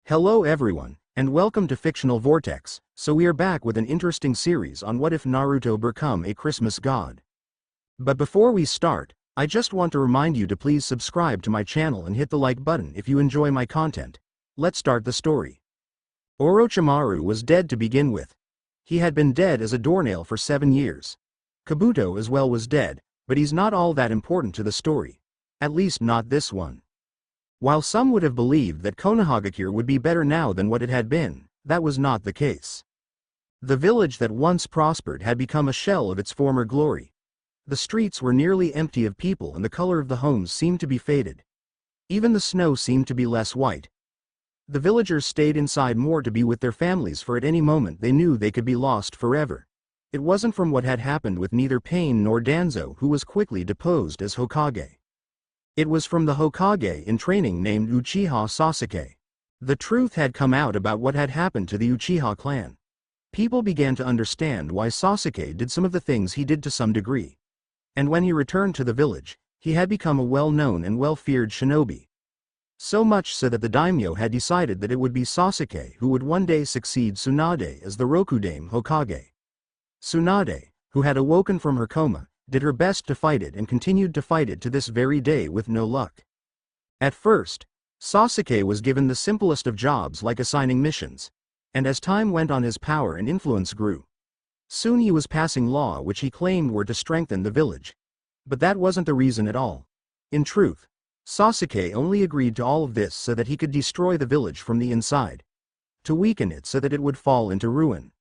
Hello everyone, and welcome to Fictional Vortex. So we are back with an interesting series on what if Naruto become a Christmas god. But before we start, I just want to remind you to please subscribe to my channel and hit the like button if you enjoy my content. Let's start the story. Orochimaru was dead to begin with. He had been dead as a doornail for 7 years. Kabuto as well was dead, but he's not all that important to the story. At least not this one. While some would have believed that Konohagakure would be better now than what it had been, that was not the case. The village that once prospered had become a shell of its former glory. The streets were nearly empty of people and the color of the homes seemed to be faded. Even the snow seemed to be less white. The villagers stayed inside more to be with their families, for at any moment they knew they could be lost forever. It wasn't from what had happened with neither Pain nor Danzo, who was quickly deposed as Hokage. It was from the Hokage in training named Uchiha Sasuke. The truth had come out about what had happened to the Uchiha clan. People began to understand why Sasuke did some of the things he did to some degree. And when he returned to the village, he had become a well-known and well-feared shinobi. So much so that the daimyo had decided that it would be Sasuke who would one day succeed Tsunade as the Rokudame Hokage. Tsunade, who had awoken from her coma, did her best to fight it and continued to fight it to this very day with no luck. At first, Sasuke was given the simplest of jobs, like assigning missions, and as time went on his power and influence grew. Soon he was passing laws which he claimed were to strengthen the village. But that wasn't the reason at all. In truth, Sasuke only agreed to all of this so that he could destroy the village from the inside, to weaken it so that it would fall into ruin.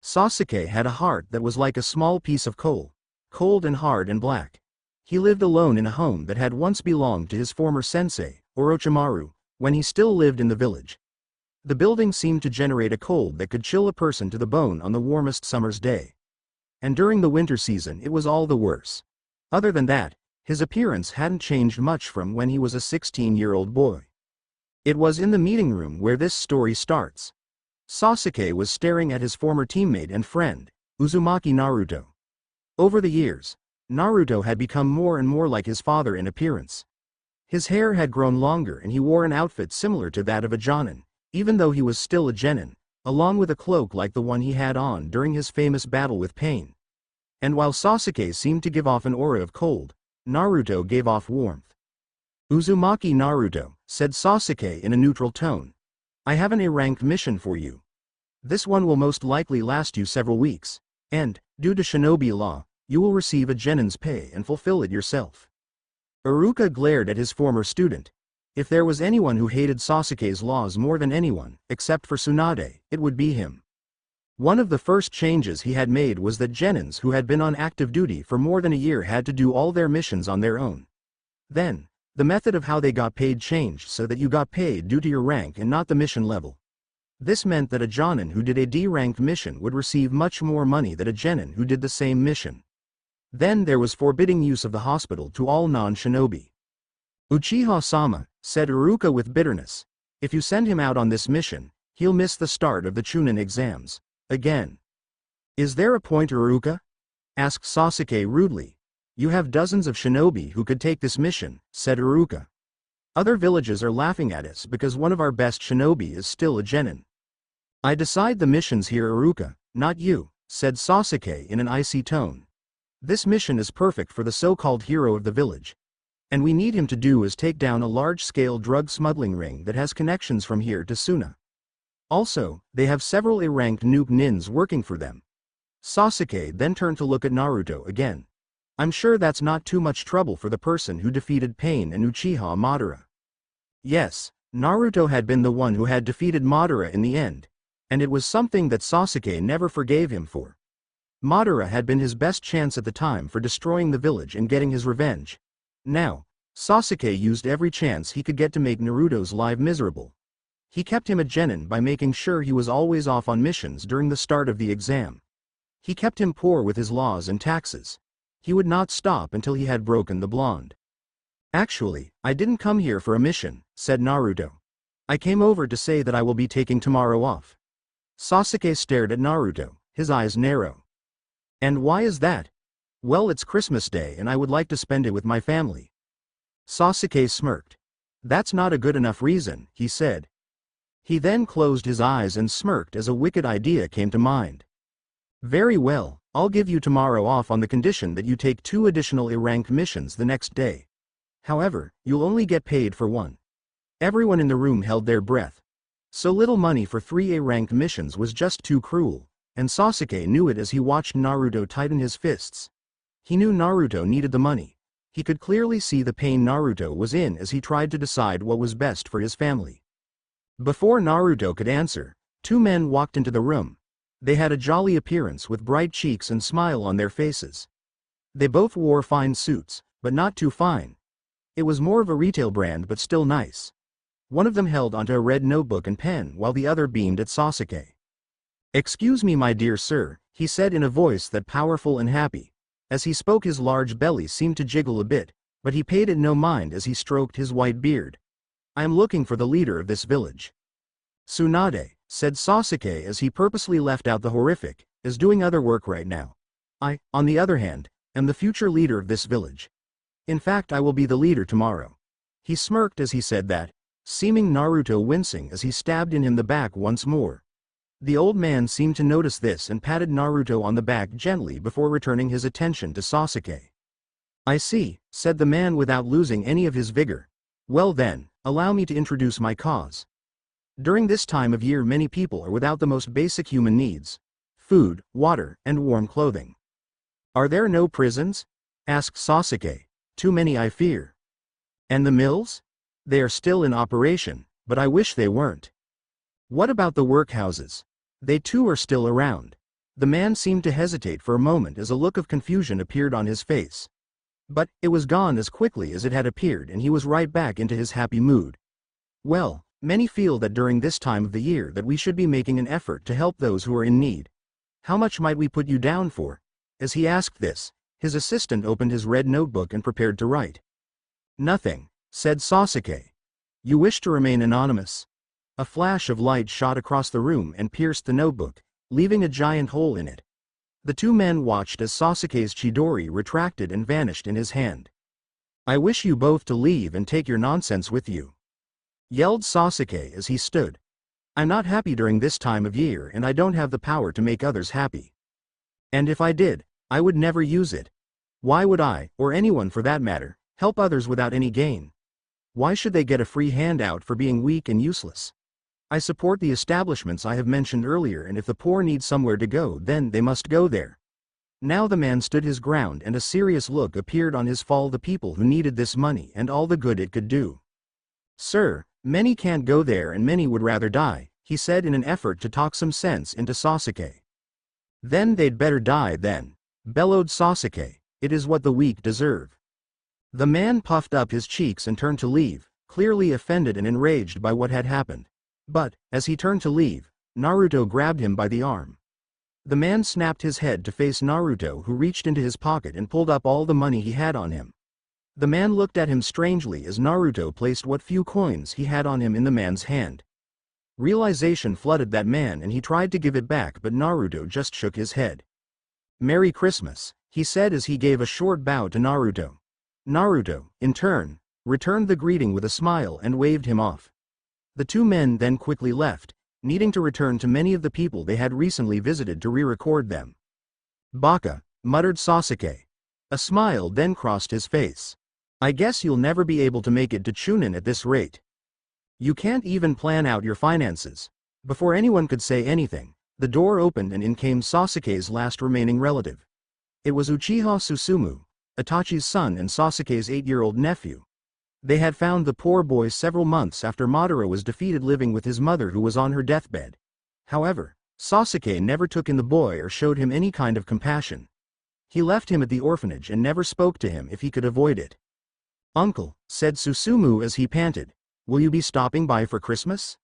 Sasuke had a heart that was like a small piece of coal, cold and hard and black. He lived alone in a home that had once belonged to his former sensei, Orochimaru, when he still lived in the village. The building seemed to generate a cold that could chill a person to the bone on the warmest summer's day. And during the winter season it was all the worse. Other than that, his appearance hadn't changed much from when he was a 16-year-old boy. It was in the meeting room where this story starts. Sasuke was staring at his former teammate and friend, Uzumaki Naruto. Over the years, Naruto had become more and more like his father in appearance. His hair had grown longer and he wore an outfit similar to that of a jonin, even though he was still a genin, along with a cloak like the one he had on during his famous battle with Pain. And while Sasuke seemed to give off an aura of cold, Naruto gave off warmth. "Uzumaki Naruto," said Sasuke in a neutral tone, "I have an A-ranked mission for you. This one will most likely last you several weeks, and, due to shinobi law, you will receive a genin's pay and fulfill it yourself." Iruka glared at his former student. If there was anyone who hated Sasuke's laws more than anyone, except for Tsunade, it would be him. One of the first changes he had made was that genins who had been on active duty for more than a year had to do all their missions on their own. Then, the method of how they got paid changed so that you got paid due to your rank and not the mission level. This meant that a jonin who did a D-ranked mission would receive much more money than a genin who did the same mission. Then there was forbidding use of the hospital to all non-shinobi. "Uchiha-sama," said Iruka with bitterness, "if you send him out on this mission, he'll miss the start of the Chunin exams. Again." "Is there a point, Iruka?" asked Sasuke rudely. "You have dozens of shinobi who could take this mission," said Iruka. "Other villages are laughing at us because one of our best shinobi is still a genin." "I decide the missions here, Iruka, not you," said Sasuke in an icy tone. "This mission is perfect for the so-called hero of the village. And we need him to do is take down a large-scale drug smuggling ring that has connections from here to Suna. Also, they have several A-ranked nuke nins working for them." Sasuke then turned to look at Naruto again. "I'm sure that's not too much trouble for the person who defeated Pain and Uchiha Madara." Yes, Naruto had been the one who had defeated Madara in the end, and it was something that Sasuke never forgave him for. Madara had been his best chance at the time for destroying the village and getting his revenge. Now, Sasuke used every chance he could get to make Naruto's life miserable. He kept him a genin by making sure he was always off on missions during the start of the exam. He kept him poor with his laws and taxes. He would not stop until he had broken the blonde. "Actually, I didn't come here for a mission," said Naruto. "I came over to say that I will be taking tomorrow off." Sasuke stared at Naruto, his eyes narrow. "And why is that?" "Well, it's Christmas Day and I would like to spend it with my family." Sasuke smirked. "That's not a good enough reason," he said. He then closed his eyes and smirked as a wicked idea came to mind. Very well, I'll give you tomorrow off on the condition that you take 2 additional A-rank missions the next day. However, you'll only get paid for 1. Everyone in the room held their breath. So little money for 3 A-rank missions was just too cruel, and Sasuke knew it as he watched Naruto tighten his fists. He knew Naruto needed the money. He could clearly see the pain Naruto was in as he tried to decide what was best for his family. Before Naruto could answer, 2 men walked into the room. They had a jolly appearance with bright cheeks and smile on their faces. They both wore fine suits, but not too fine. It was more of a retail brand but still nice. One of them held onto a red notebook and pen while the other beamed at Sasuke. "Excuse me, my dear sir," he said in a voice that powerful and happy. As he spoke his large belly seemed to jiggle a bit, but he paid it no mind as he stroked his white beard. "I am looking for the leader of this village." "Tsunade," said Sasuke as he purposely left out the horrific, "is doing other work right now. I, on the other hand, am the future leader of this village. In fact, I will be the leader tomorrow." He smirked as he said that, seeming Naruto wincing as he stabbed in him the back once more. The old man seemed to notice this and patted Naruto on the back gently before returning his attention to Sasuke. "I see," said the man without losing any of his vigor. "Well then, allow me to introduce my cause. During this time of year many people are without the most basic human needs: food, water, and warm clothing." "Are there no prisons?" asked Sasuke. "Too many, I fear." "And the mills?" "They are still in operation, but I wish they weren't." "What about the workhouses?" "They too are still around." The man seemed to hesitate for a moment as a look of confusion appeared on his face. But it was gone as quickly as it had appeared and he was right back into his happy mood. "Well, many feel that during this time of the year that we should be making an effort to help those who are in need. How much might we put you down for?" As he asked this, his assistant opened his red notebook and prepared to write. "Nothing," said Sasuke. "You wish to remain anonymous?" A flash of light shot across the room and pierced the notebook, leaving a giant hole in it. The 2 men watched as Sasuke's Chidori retracted and vanished in his hand. "I wish you both to leave and take your nonsense with you," yelled Sasuke as he stood. "I'm not happy during this time of year and I don't have the power to make others happy. And if I did, I would never use it. Why would I, or anyone for that matter, help others without any gain? Why should they get a free handout for being weak and useless? I support the establishments I have mentioned earlier, and if the poor need somewhere to go, then they must go there." Now the man stood his ground and a serious look appeared on his face. "The people who needed this money and all the good it could do. Sir, many can't go there and many would rather die," he said in an effort to talk some sense into Sasuke. "Then they'd better die then," bellowed Sasuke. "It is what the weak deserve." The man puffed up his cheeks and turned to leave, clearly offended and enraged by what had happened. But, as he turned to leave, Naruto grabbed him by the arm. The man snapped his head to face Naruto, who reached into his pocket and pulled up all the money he had on him. The man looked at him strangely as Naruto placed what few coins he had on him in the man's hand. Realization flooded that man and he tried to give it back, but Naruto just shook his head. "Merry Christmas," he said as he gave a short bow to Naruto. Naruto, in turn, returned the greeting with a smile and waved him off. The 2 men then quickly left, needing to return to many of the people they had recently visited to re-record them. "Baka," muttered Sasuke. A smile then crossed his face. "I guess you'll never be able to make it to Chunin at this rate. You can't even plan out your finances." Before anyone could say anything, the door opened and in came Sasuke's last remaining relative. It was Uchiha Susumu, Itachi's son and Sasuke's 8-year-old nephew. They had found the poor boy several months after Madara was defeated living with his mother who was on her deathbed. However, Sasuke never took in the boy or showed him any kind of compassion. He left him at the orphanage and never spoke to him if he could avoid it. "Uncle," said Susumu as he panted, "will you be stopping by for Christmas?"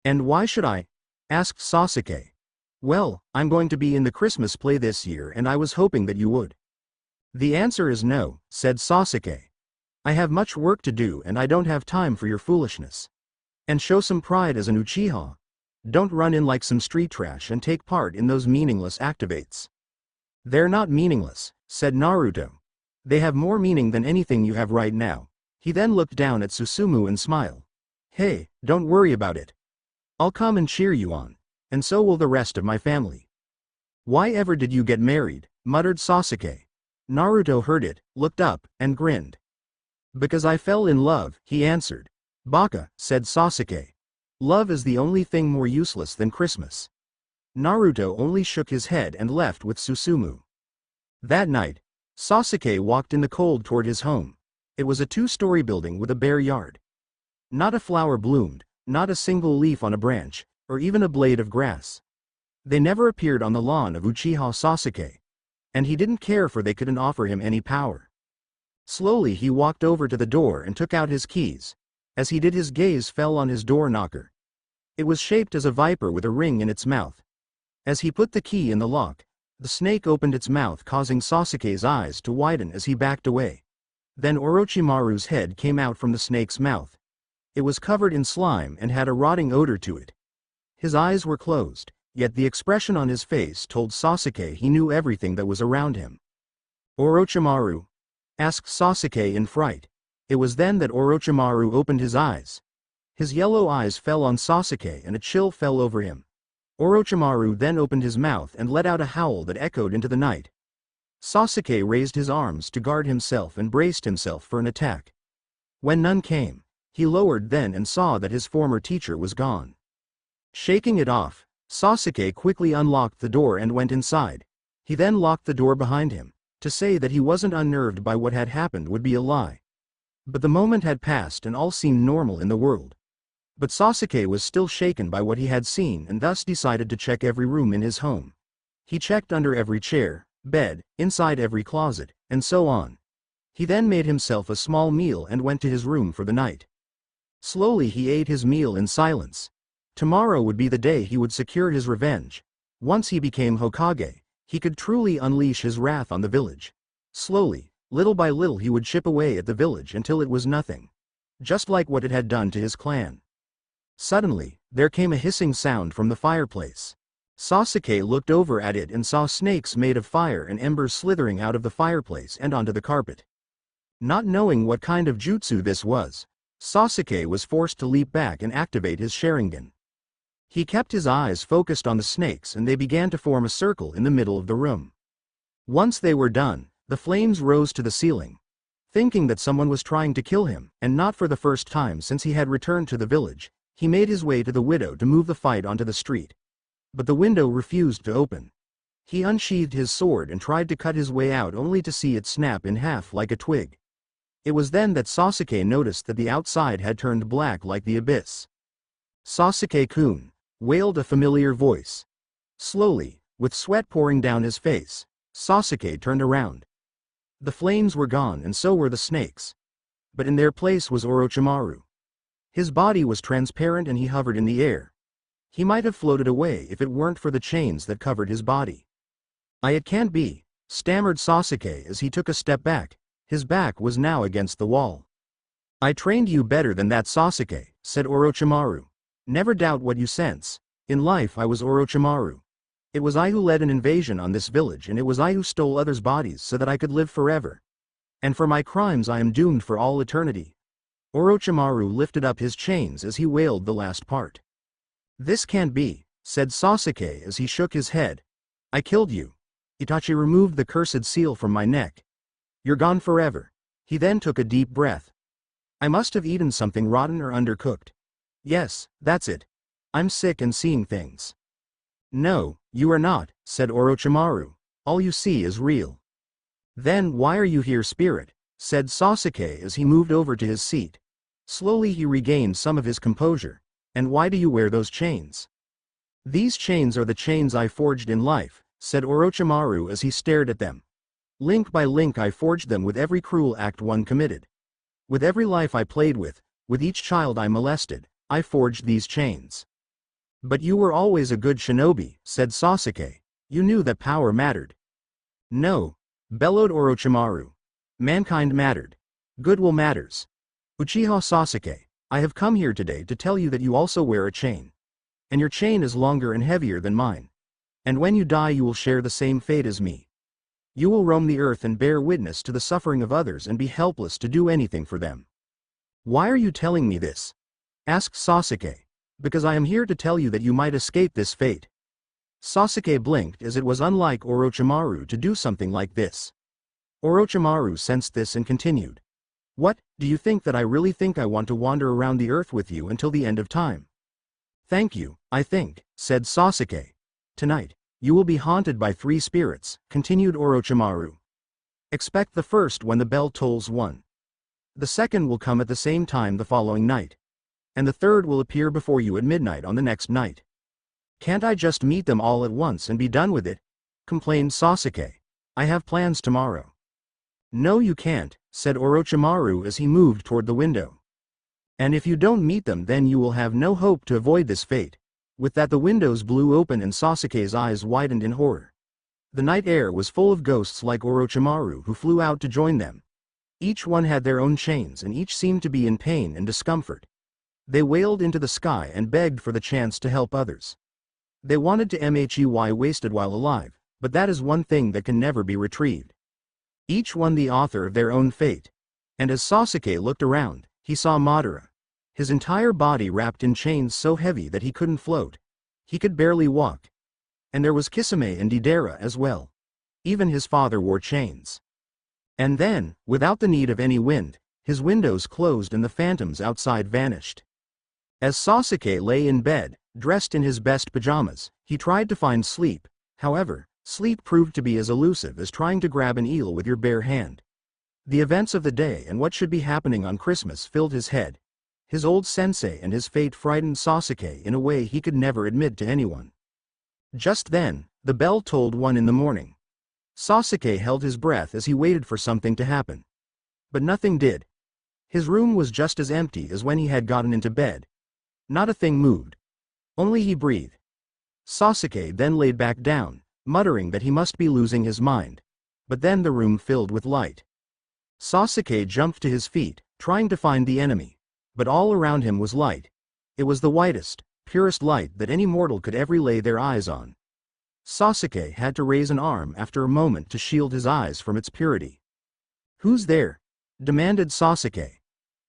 "And why should I?" asked Sasuke. "Well, I'm going to be in the Christmas play this year and I was hoping that you would." "The answer is no," said Sasuke. "I have much work to do and I don't have time for your foolishness. And show some pride as an Uchiha. Don't run in like some street trash and take part in those meaningless activates." "They're not meaningless," said Naruto. "They have more meaning than anything you have right now." He then looked down at Susumu and smiled. "Hey, don't worry about it. I'll come and cheer you on. And so will the rest of my family. Why ever did you get married? Muttered Sasuke. Naruto heard it, looked up, and grinned. Because I fell in love, he answered. Baka, said Sasuke. Love is the only thing more useless than Christmas. Naruto only shook his head and left with Susumu. That night, Sasuke walked in the cold toward his home. It was a two-story building with a bare yard. Not a flower bloomed, not a single leaf on a branch, or even a blade of grass. They never appeared on the lawn of Uchiha Sasuke. And he didn't care, for they couldn't offer him any power. Slowly he walked over to the door and took out his keys. As he did, his gaze fell on his door knocker. It was shaped as a viper with a ring in its mouth. As he put the key in the lock, the snake opened its mouth, causing Sasuke's eyes to widen as he backed away. Then Orochimaru's head came out from the snake's mouth. It was covered in slime and had a rotting odor to it. His eyes were closed, yet the expression on his face told Sasuke he knew everything that was around him. Orochimaru? Asked Sasuke in fright. It was then that Orochimaru opened his eyes. His yellow eyes fell on Sasuke and a chill fell over him. Orochimaru then opened his mouth and let out a howl that echoed into the night. Sasuke raised his arms to guard himself and braced himself for an attack. When none came, he lowered then and saw that his former teacher was gone. Shaking it off, Sasuke quickly unlocked the door and went inside. He then locked the door behind him. To say that he wasn't unnerved by what had happened would be a lie. But the moment had passed and all seemed normal in the world. But Sasuke was still shaken by what he had seen and thus decided to check every room in his home. He checked under every chair, bed, inside every closet, and so on. He then made himself a small meal and went to his room for the night. Slowly he ate his meal in silence. Tomorrow would be the day he would secure his revenge. Once he became Hokage, he could truly unleash his wrath on the village. Slowly, little by little, he would chip away at the village until it was nothing. Just like what it had done to his clan. Suddenly, there came a hissing sound from the fireplace. Sasuke looked over at it and saw snakes made of fire and embers slithering out of the fireplace and onto the carpet. Not knowing what kind of jutsu this was, Sasuke was forced to leap back and activate his Sharingan. He kept his eyes focused on the snakes and they began to form a circle in the middle of the room. Once they were done, the flames rose to the ceiling. Thinking that someone was trying to kill him, and not for the first time since he had returned to the village, he made his way to the widow to move the fight onto the street. But the window refused to open. He unsheathed his sword and tried to cut his way out only to see it snap in half like a twig. It was then that Sasuke noticed that the outside had turned black like the abyss. Sasuke-kun, wailed a familiar voice. Slowly, with sweat pouring down his face, Sasuke turned around. The flames were gone and so were the snakes. But in their place was Orochimaru. His body was transparent and he hovered in the air. He might have floated away if it weren't for the chains that covered his body. It can't be, stammered Sasuke as he took a step back. His back was now against the wall. I trained you better than that, Sasuke, said Orochimaru. Never doubt what you sense. In life I was Orochimaru. It was I who led an invasion on this village and it was I who stole others' bodies so that I could live forever. And for my crimes I am doomed for all eternity. Orochimaru lifted up his chains as he wailed the last part. This can't be, said Sasuke as he shook his head. I killed you. Itachi removed the cursed seal from my neck. You're gone forever. He then took a deep breath. I must have eaten something rotten or undercooked. Yes, that's it. I'm sick and seeing things. No, you are not, said Orochimaru. All you see is real. Then why are you here, spirit? Said Sasuke as he moved over to his seat. Slowly he regained some of his composure. And why do you wear those chains? These chains are the chains I forged in life, said Orochimaru as he stared at them. Link by link I forged them with every cruel act one committed. With every life I played with each child I molested, I forged these chains. But you were always a good shinobi, said Sasuke. You knew that power mattered. No, bellowed Orochimaru. Mankind mattered. Goodwill matters. Uchiha Sasuke, I have come here today to tell you that you also wear a chain. And your chain is longer and heavier than mine. And when you die you will share the same fate as me. You will roam the earth and bear witness to the suffering of others and be helpless to do anything for them. Why are you telling me this? Asked Sasuke. Because I am here to tell you that you might escape this fate. Sasuke blinked, as it was unlike Orochimaru to do something like this. Orochimaru sensed this and continued. What, do you think that I really think I want to wander around the earth with you until the end of time? Thank you, I think, said Sasuke. Tonight, you will be haunted by 3 spirits, continued Orochimaru. Expect the first when the bell tolls 1. The second will come at the same time the following night. And the third will appear before you at midnight on the next night. Can't I just meet them all at once and be done with it? Complained Sasuke. I have plans tomorrow. No, you can't, said Orochimaru as he moved toward the window. And if you don't meet them, then you will have no hope to avoid this fate. With that, the windows blew open and Sasuke's eyes widened in horror. The night air was full of ghosts like Orochimaru who flew out to join them. Each one had their own chains and each seemed to be in pain and discomfort. They wailed into the sky and begged for the chance to help others. They wanted to be wasted while alive, but that is one thing that can never be retrieved. Each one the author of their own fate. And as Sasuke looked around, he saw Madara. His entire body wrapped in chains so heavy that he couldn't float. He could barely walk. And there was Kisame and Deidara as well. Even his father wore chains. And then, without the need of any wind, his windows closed and the phantoms outside vanished. As Sasuke lay in bed, dressed in his best pajamas, he tried to find sleep. However, sleep proved to be as elusive as trying to grab an eel with your bare hand. The events of the day and what should be happening on Christmas filled his head. His old sensei and his fate frightened Sasuke in a way he could never admit to anyone. Just then, the bell tolled 1 in the morning. Sasuke held his breath as he waited for something to happen. But nothing did. His room was just as empty as when he had gotten into bed. Not a thing moved. Only he breathed. Sasuke then laid back down, muttering that he must be losing his mind. But then the room filled with light. Sasuke jumped to his feet, trying to find the enemy. But all around him was light. It was the whitest, purest light that any mortal could ever lay their eyes on. Sasuke had to raise an arm after a moment to shield his eyes from its purity. Who's there? Demanded Sasuke.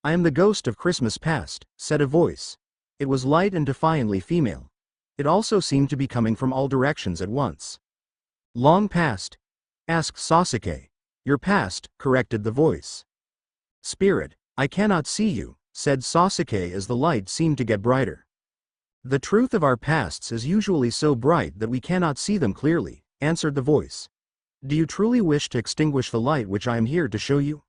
I am the ghost of Christmas past, said a voice. It was light and defiantly female. It also seemed to be coming from all directions at once. Long past? Asked Sasuke. Your past, corrected the voice. Spirit, I cannot see you, said Sasuke as the light seemed to get brighter. The truth of our pasts is usually so bright that we cannot see them clearly, answered the voice. Do you truly wish to extinguish the light which I am here to show you?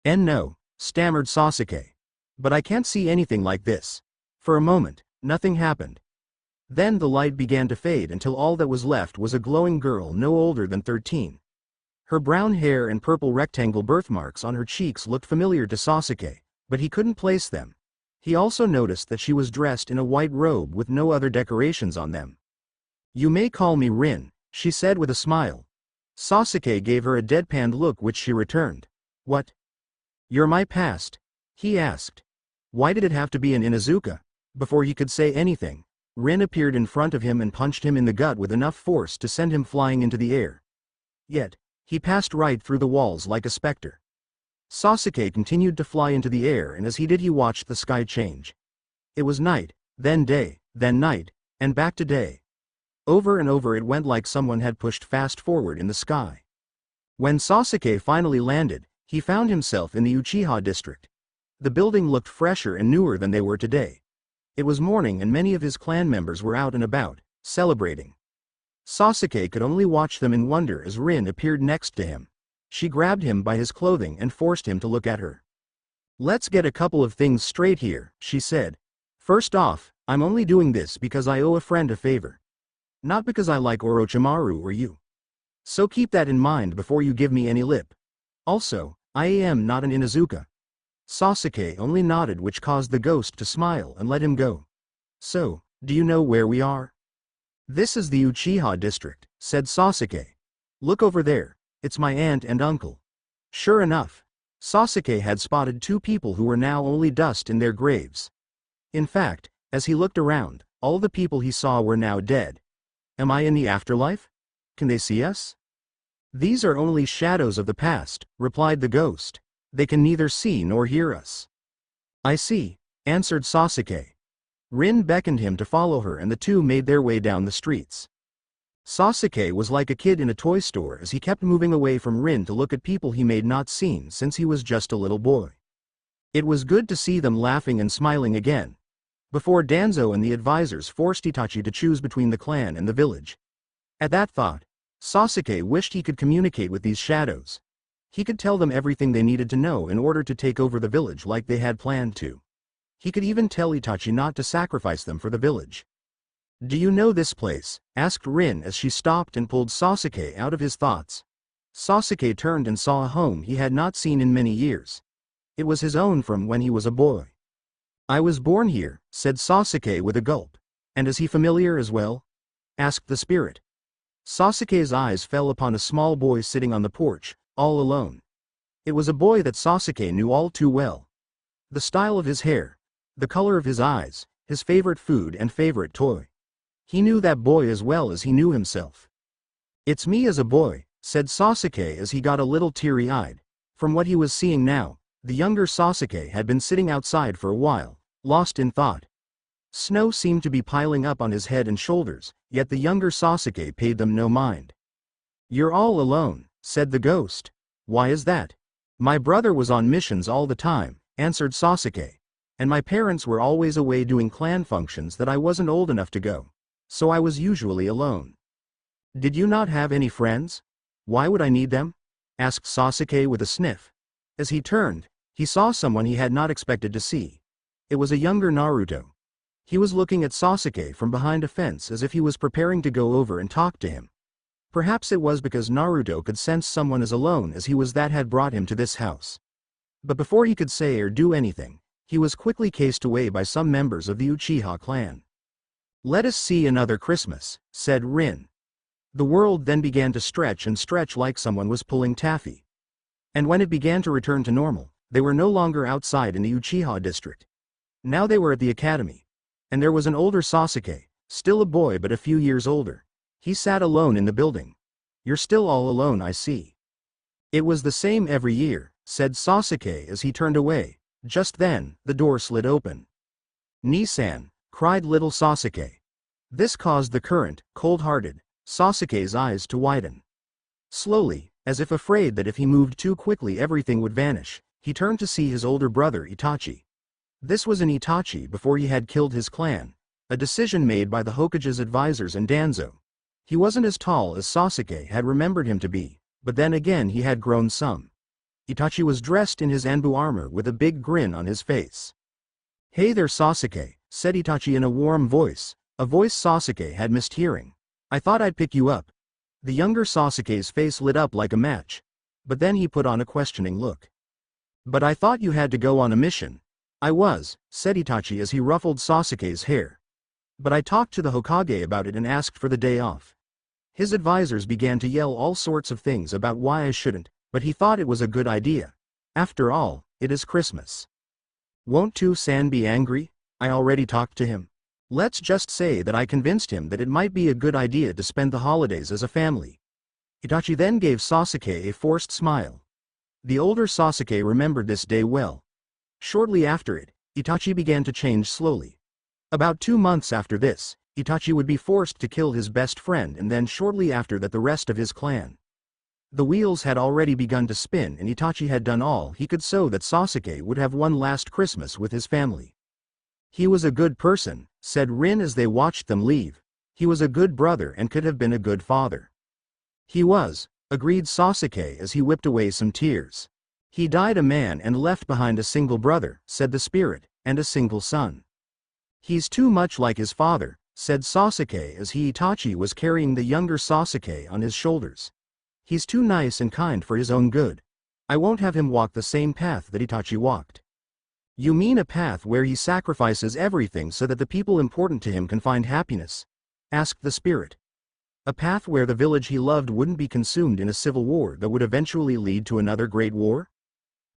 No, stammered Sasuke. But I can't see anything like this. For a moment, nothing happened. Then the light began to fade until all that was left was a glowing girl no older than 13. Her brown hair and purple rectangle birthmarks on her cheeks looked familiar to Sasuke, but he couldn't place them. He also noticed that she was dressed in a white robe with no other decorations on them. You may call me Rin, she said with a smile. Sasuke gave her a deadpanned look which she returned. What? You're my past? He asked. Why did it have to be an Inuzuka? Before he could say anything, Rin appeared in front of him and punched him in the gut with enough force to send him flying into the air. Yet, he passed right through the walls like a specter. Sasuke continued to fly into the air, and as he did he watched the sky change. It was night, then day, then night, and back to day. Over and over it went like someone had pushed fast forward in the sky. When Sasuke finally landed, he found himself in the Uchiha district. The building looked fresher and newer than they were today. It was morning and many of his clan members were out and about, celebrating. Sasuke could only watch them in wonder as Rin appeared next to him. She grabbed him by his clothing and forced him to look at her. Let's get a couple of things straight here, she said. First off, I'm only doing this because I owe a friend a favor. Not because I like Orochimaru or you. So keep that in mind before you give me any lip. Also, I am not an Inuzuka. Sasuke only nodded, which caused the ghost to smile and let him go. So, do you know where we are? This is the Uchiha district, said Sasuke. Look over there, it's my aunt and uncle. Sure enough, Sasuke had spotted 2 people who were now only dust in their graves. In fact, as he looked around, all the people he saw were now dead. Am I in the afterlife? Can they see us? These are only shadows of the past, replied the ghost. They can neither see nor hear us. I see, answered Sasuke. Rin beckoned him to follow her and the two made their way down the streets. Sasuke was like a kid in a toy store as he kept moving away from Rin to look at people he made not seen since he was just a little boy. It was good to see them laughing and smiling again. Before Danzo and the advisors forced Itachi to choose between the clan and the village. At that thought, Sasuke wished he could communicate with these shadows. He could tell them everything they needed to know in order to take over the village like they had planned to. He could even tell Itachi not to sacrifice them for the village. "Do you know this place?" asked Rin as she stopped and pulled Sasuke out of his thoughts. Sasuke turned and saw a home he had not seen in many years. It was his own from when he was a boy. "I was born here," said Sasuke with a gulp. "And is he familiar as well?" asked the spirit. Sasuke's eyes fell upon a small boy sitting on the porch, all alone. It was a boy that Sasuke knew all too well. The style of his hair, the color of his eyes, his favorite food and favorite toy. He knew that boy as well as he knew himself. "It's me as a boy," said Sasuke as he got a little teary-eyed. From what he was seeing now, the younger Sasuke had been sitting outside for a while, lost in thought. Snow seemed to be piling up on his head and shoulders, yet the younger Sasuke paid them no mind. "You're all alone," said the ghost. "Why is that?" "My brother was on missions all the time," answered Sasuke. "And my parents were always away doing clan functions that I wasn't old enough to go. So I was usually alone." "Did you not have any friends?" "Why would I need them?" asked Sasuke with a sniff. As he turned, he saw someone he had not expected to see. It was a younger Naruto. He was looking at Sasuke from behind a fence as if he was preparing to go over and talk to him. Perhaps it was because Naruto could sense someone as alone as he was that had brought him to this house. But before he could say or do anything, he was quickly cased away by some members of the Uchiha clan. "Let us see another Christmas," said Rin. The world then began to stretch and stretch like someone was pulling taffy. And when it began to return to normal, they were no longer outside in the Uchiha district. Now they were at the academy. And there was an older Sasuke, still a boy but a few years older. He sat alone in the building. "You're still all alone, I see." "It was the same every year," said Sasuke as he turned away. Just then, the door slid open. "Ni-san," cried little Sasuke. This caused the current, cold-hearted Sasuke's eyes to widen. Slowly, as if afraid that if he moved too quickly everything would vanish, he turned to see his older brother Itachi. This was an Itachi before he had killed his clan, a decision made by the Hokage's advisors and Danzo. He wasn't as tall as Sasuke had remembered him to be, but then again he had grown some. Itachi was dressed in his Anbu armor with a big grin on his face. "Hey there Sasuke," said Itachi in a warm voice, a voice Sasuke had missed hearing. "I thought I'd pick you up." The younger Sasuke's face lit up like a match. But then he put on a questioning look. "But I thought you had to go on a mission." "I was," said Itachi as he ruffled Sasuke's hair. "But I talked to the Hokage about it and asked for the day off." His advisors began to yell all sorts of things about why I shouldn't, but he thought it was a good idea. After all, it is Christmas. "Won't Tu-san be angry? I already talked to him. Let's just say that I convinced him that it might be a good idea to spend the holidays as a family." Itachi then gave Sasuke a forced smile. The older Sasuke remembered this day well. Shortly after it, Itachi began to change slowly. About 2 months after this, Itachi would be forced to kill his best friend and then shortly after that the rest of his clan. The wheels had already begun to spin and Itachi had done all he could so that Sasuke would have one last Christmas with his family. "He was a good person," said Rin as they watched them leave. "He was a good brother and could have been a good father." "He was," agreed Sasuke as he whipped away some tears. "He died a man and left behind a single brother," said the spirit, "and a single son." "He's too much like his father," said Sasuke as Itachi was carrying the younger Sasuke on his shoulders. "He's too nice and kind for his own good. I won't have him walk the same path that Itachi walked." "You mean a path where he sacrifices everything so that the people important to him can find happiness?" asked the spirit. "A path where the village he loved wouldn't be consumed in a civil war that would eventually lead to another great war?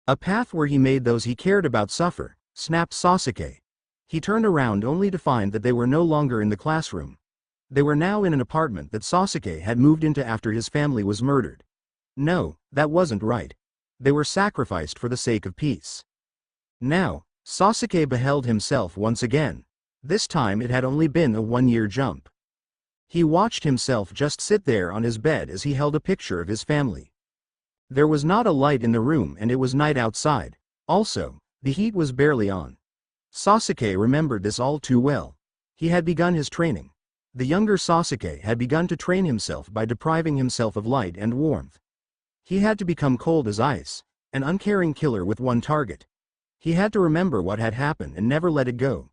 A path where he made those he cared about suffer," snapped Sasuke. He turned around only to find that they were no longer in the classroom. They were now in an apartment that Sasuke had moved into after his family was murdered. No, that wasn't right. They were sacrificed for the sake of peace. Now, Sasuke beheld himself once again. This time it had only been a 1-year jump. He watched himself just sit there on his bed as he held a picture of his family. There was not a light in the room and it was night outside. Also, the heat was barely on. Sasuke remembered this all too well. He had begun his training. The younger Sasuke had begun to train himself by depriving himself of light and warmth. He had to become cold as ice, an uncaring killer with one target. He had to remember what had happened and never let it go.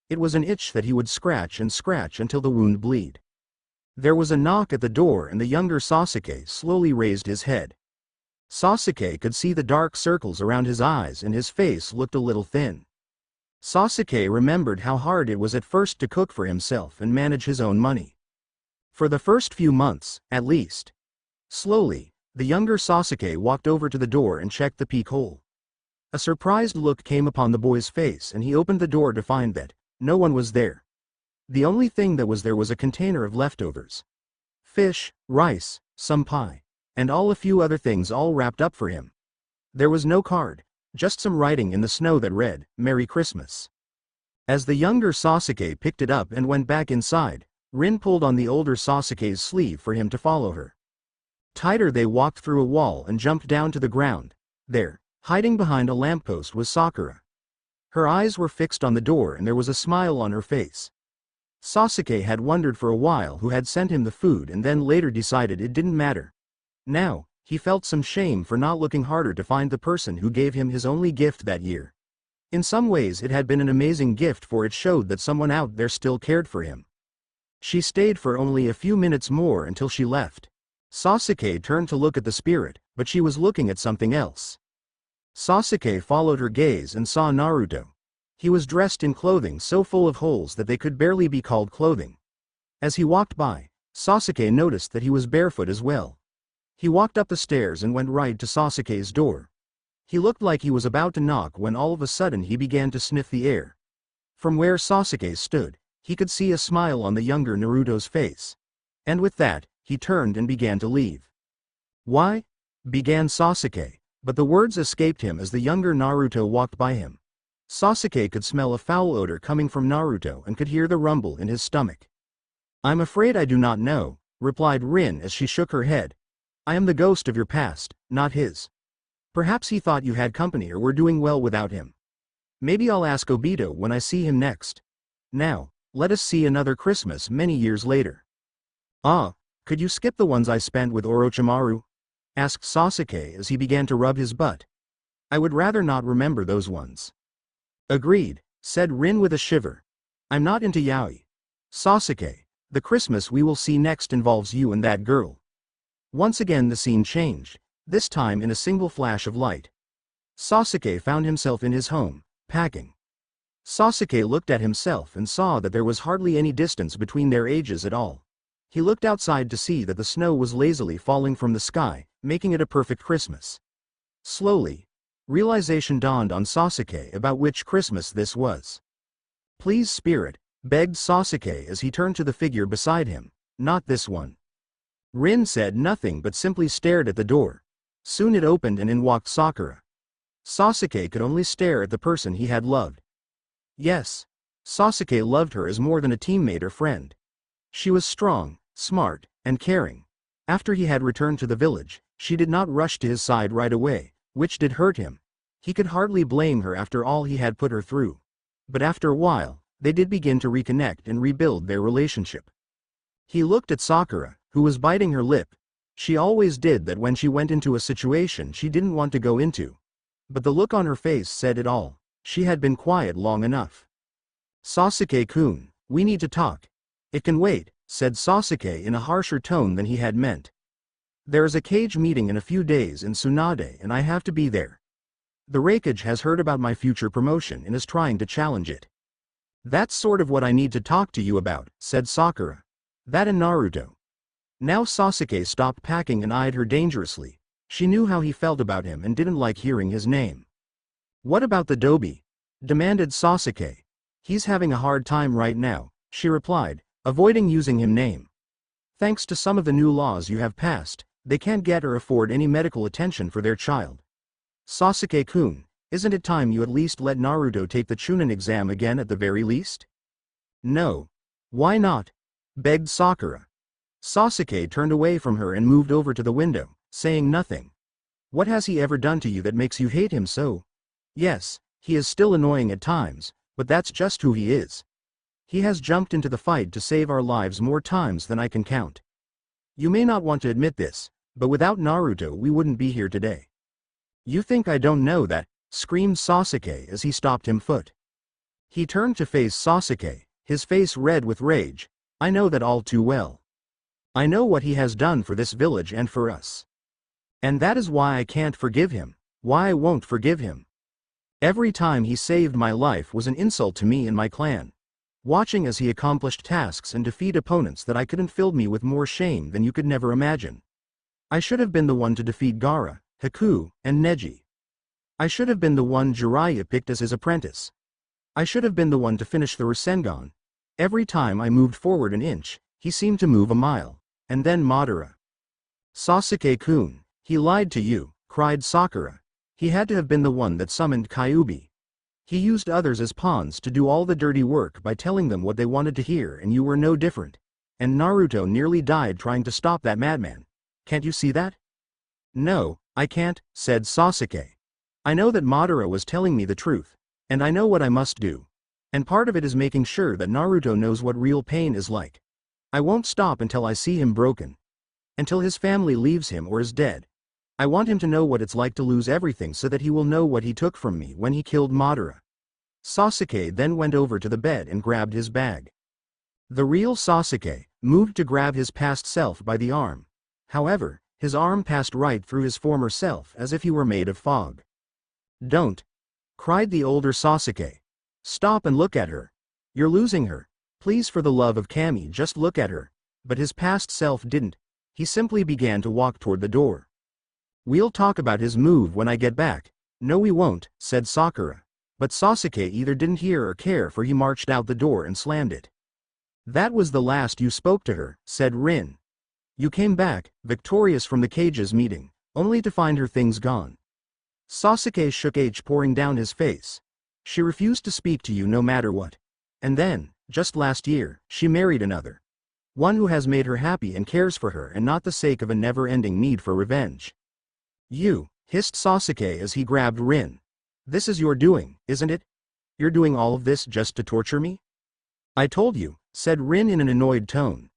It was an itch that he would scratch and scratch until the wound bleed. There was a knock at the door and the younger Sasuke slowly raised his head. Sasuke could see the dark circles around his eyes and his face looked a little thin. Sasuke remembered how hard it was at first to cook for himself and manage his own money. For the first few months, at least. Slowly, the younger Sasuke walked over to the door and checked the peek hole. A surprised look came upon the boy's face and he opened the door to find that no one was there. The only thing that was there was a container of leftovers. Fish, rice, some pie, and a few other things all wrapped up for him. There was no card. Just some writing in the snow that read, "Merry Christmas." As the younger Sasuke picked it up and went back inside, Rin pulled on the older Sasuke's sleeve for him to follow her. Tighter they walked through a wall and jumped down to the ground. There, hiding behind a lamppost was Sakura. Her eyes were fixed on the door and there was a smile on her face. Sasuke had wondered for a while who had sent him the food and then later decided it didn't matter. Now, he felt some shame for not looking harder to find the person who gave him his only gift that year. In some ways it had been an amazing gift for it showed that someone out there still cared for him. She stayed for only a few minutes more until she left. Sasuke turned to look at the spirit, but she was looking at something else. Sasuke followed her gaze and saw Naruto. He was dressed in clothing so full of holes that they could barely be called clothing. As he walked by, Sasuke noticed that he was barefoot as well. He walked up the stairs and went right to Sasuke's door. He looked like he was about to knock when all of a sudden he began to sniff the air. From where Sasuke stood, he could see a smile on the younger Naruto's face. And with that, he turned and began to leave. "Why?" began Sasuke, but the words escaped him as the younger Naruto walked by him. Sasuke could smell a foul odor coming from Naruto and could hear the rumble in his stomach. "I'm afraid I do not know," replied Rin as she shook her head. "I am the ghost of your past, not his. Perhaps he thought you had company or were doing well without him. Maybe I'll ask Obito when I see him next. Now, let us see another Christmas many years later." "Ah, could you skip the ones I spent with Orochimaru?" asked Sasuke as he began to rub his butt. "I would rather not remember those ones." "Agreed," said Rin with a shiver. "I'm not into yaoi. Sasuke, the Christmas we will see next involves you and that girl." Once again the scene changed, this time in a single flash of light. Sasuke found himself in his home, packing. Sasuke looked at himself and saw that there was hardly any distance between their ages at all. He looked outside to see that the snow was lazily falling from the sky, making it a perfect Christmas. Slowly, realization dawned on Sasuke about which Christmas this was. "Please, spirit," begged Sasuke as he turned to the figure beside him, "not this one." Rin said nothing but simply stared at the door. Soon it opened and in walked Sakura. Sasuke could only stare at the person he had loved. Yes, Sasuke loved her as more than a teammate or friend. She was strong, smart, and caring. After he had returned to the village, she did not rush to his side right away, which did hurt him. He could hardly blame her after all he had put her through. But after a while, they did begin to reconnect and rebuild their relationship. He looked at Sakura, who was biting her lip. She always did that when she went into a situation she didn't want to go into. But the look on her face said it all. She had been quiet long enough. "Sasuke-kun, we need to talk." "It can wait," said Sasuke in a harsher tone than he had meant. "There is a Kage meeting in a few days in Tsunade and I have to be there. The Hokage has heard about my future promotion and is trying to challenge it." "That's sort of what I need to talk to you about," said Sakura. "That and Naruto." Now Sasuke stopped packing and eyed her dangerously. She knew how he felt about him and didn't like hearing his name. "What about the Dobi?" demanded Sasuke. "He's having a hard time right now," she replied, avoiding using him name. "Thanks to some of the new laws you have passed, they can't get or afford any medical attention for their child. Sasuke-kun, isn't it time you at least let Naruto take the Chunin exam again at the very least?" No. Why not? Begged Sakura. Sasuke turned away from her and moved over to the window, saying nothing. What has he ever done to you that makes you hate him so? Yes, he is still annoying at times, but that's just who he is. He has jumped into the fight to save our lives more times than I can count. You may not want to admit this, but without Naruto we wouldn't be here today. You think I don't know that? Screamed Sasuke as he stopped him foot. He turned to face Sasuke, his face red with rage. I know that all too well. I know what he has done for this village and for us. And that is why I can't forgive him, why I won't forgive him. Every time he saved my life was an insult to me and my clan. Watching as he accomplished tasks and defeat opponents that I couldn't filled me with more shame than you could never imagine. I should have been the one to defeat Gaara, Haku, and Neji. I should have been the one Jiraiya picked as his apprentice. I should have been the one to finish the Rasengan. Every time I moved forward an inch, he seemed to move a mile. And then Madara. Sasuke-kun, he lied to you, cried Sakura. He had to have been the one that summoned Kyuubi. He used others as pawns to do all the dirty work by telling them what they wanted to hear, and you were no different. And Naruto nearly died trying to stop that madman. Can't you see that? No, I can't, said Sasuke. I know that Madara was telling me the truth, and I know what I must do. And part of it is making sure that Naruto knows what real pain is like. I won't stop until I see him broken. Until his family leaves him or is dead. I want him to know what it's like to lose everything so that he will know what he took from me when he killed Madara. Sasuke then went over to the bed and grabbed his bag. The real Sasuke moved to grab his past self by the arm. However, his arm passed right through his former self as if he were made of fog. Don't! Cried the older Sasuke. Stop and look at her. You're losing her. Please, for the love of Kami, just look at her. But his past self didn't. He simply began to walk toward the door. We'll talk about his move when I get back. No we won't, said Sakura. But Sasuke either didn't hear or care, for he marched out the door and slammed it. That was the last you spoke to her, said Rin. You came back, victorious from the Kage's meeting, only to find her things gone. Sasuke shook H pouring down his face. She refused to speak to you no matter what. And then, just last year, she married another. One who has made her happy and cares for her, and not the sake of a never-ending need for revenge. You, hissed Sasuke as he grabbed Rin. This is your doing, isn't it? You're doing all of this just to torture me? I told you, said Rin in an annoyed tone.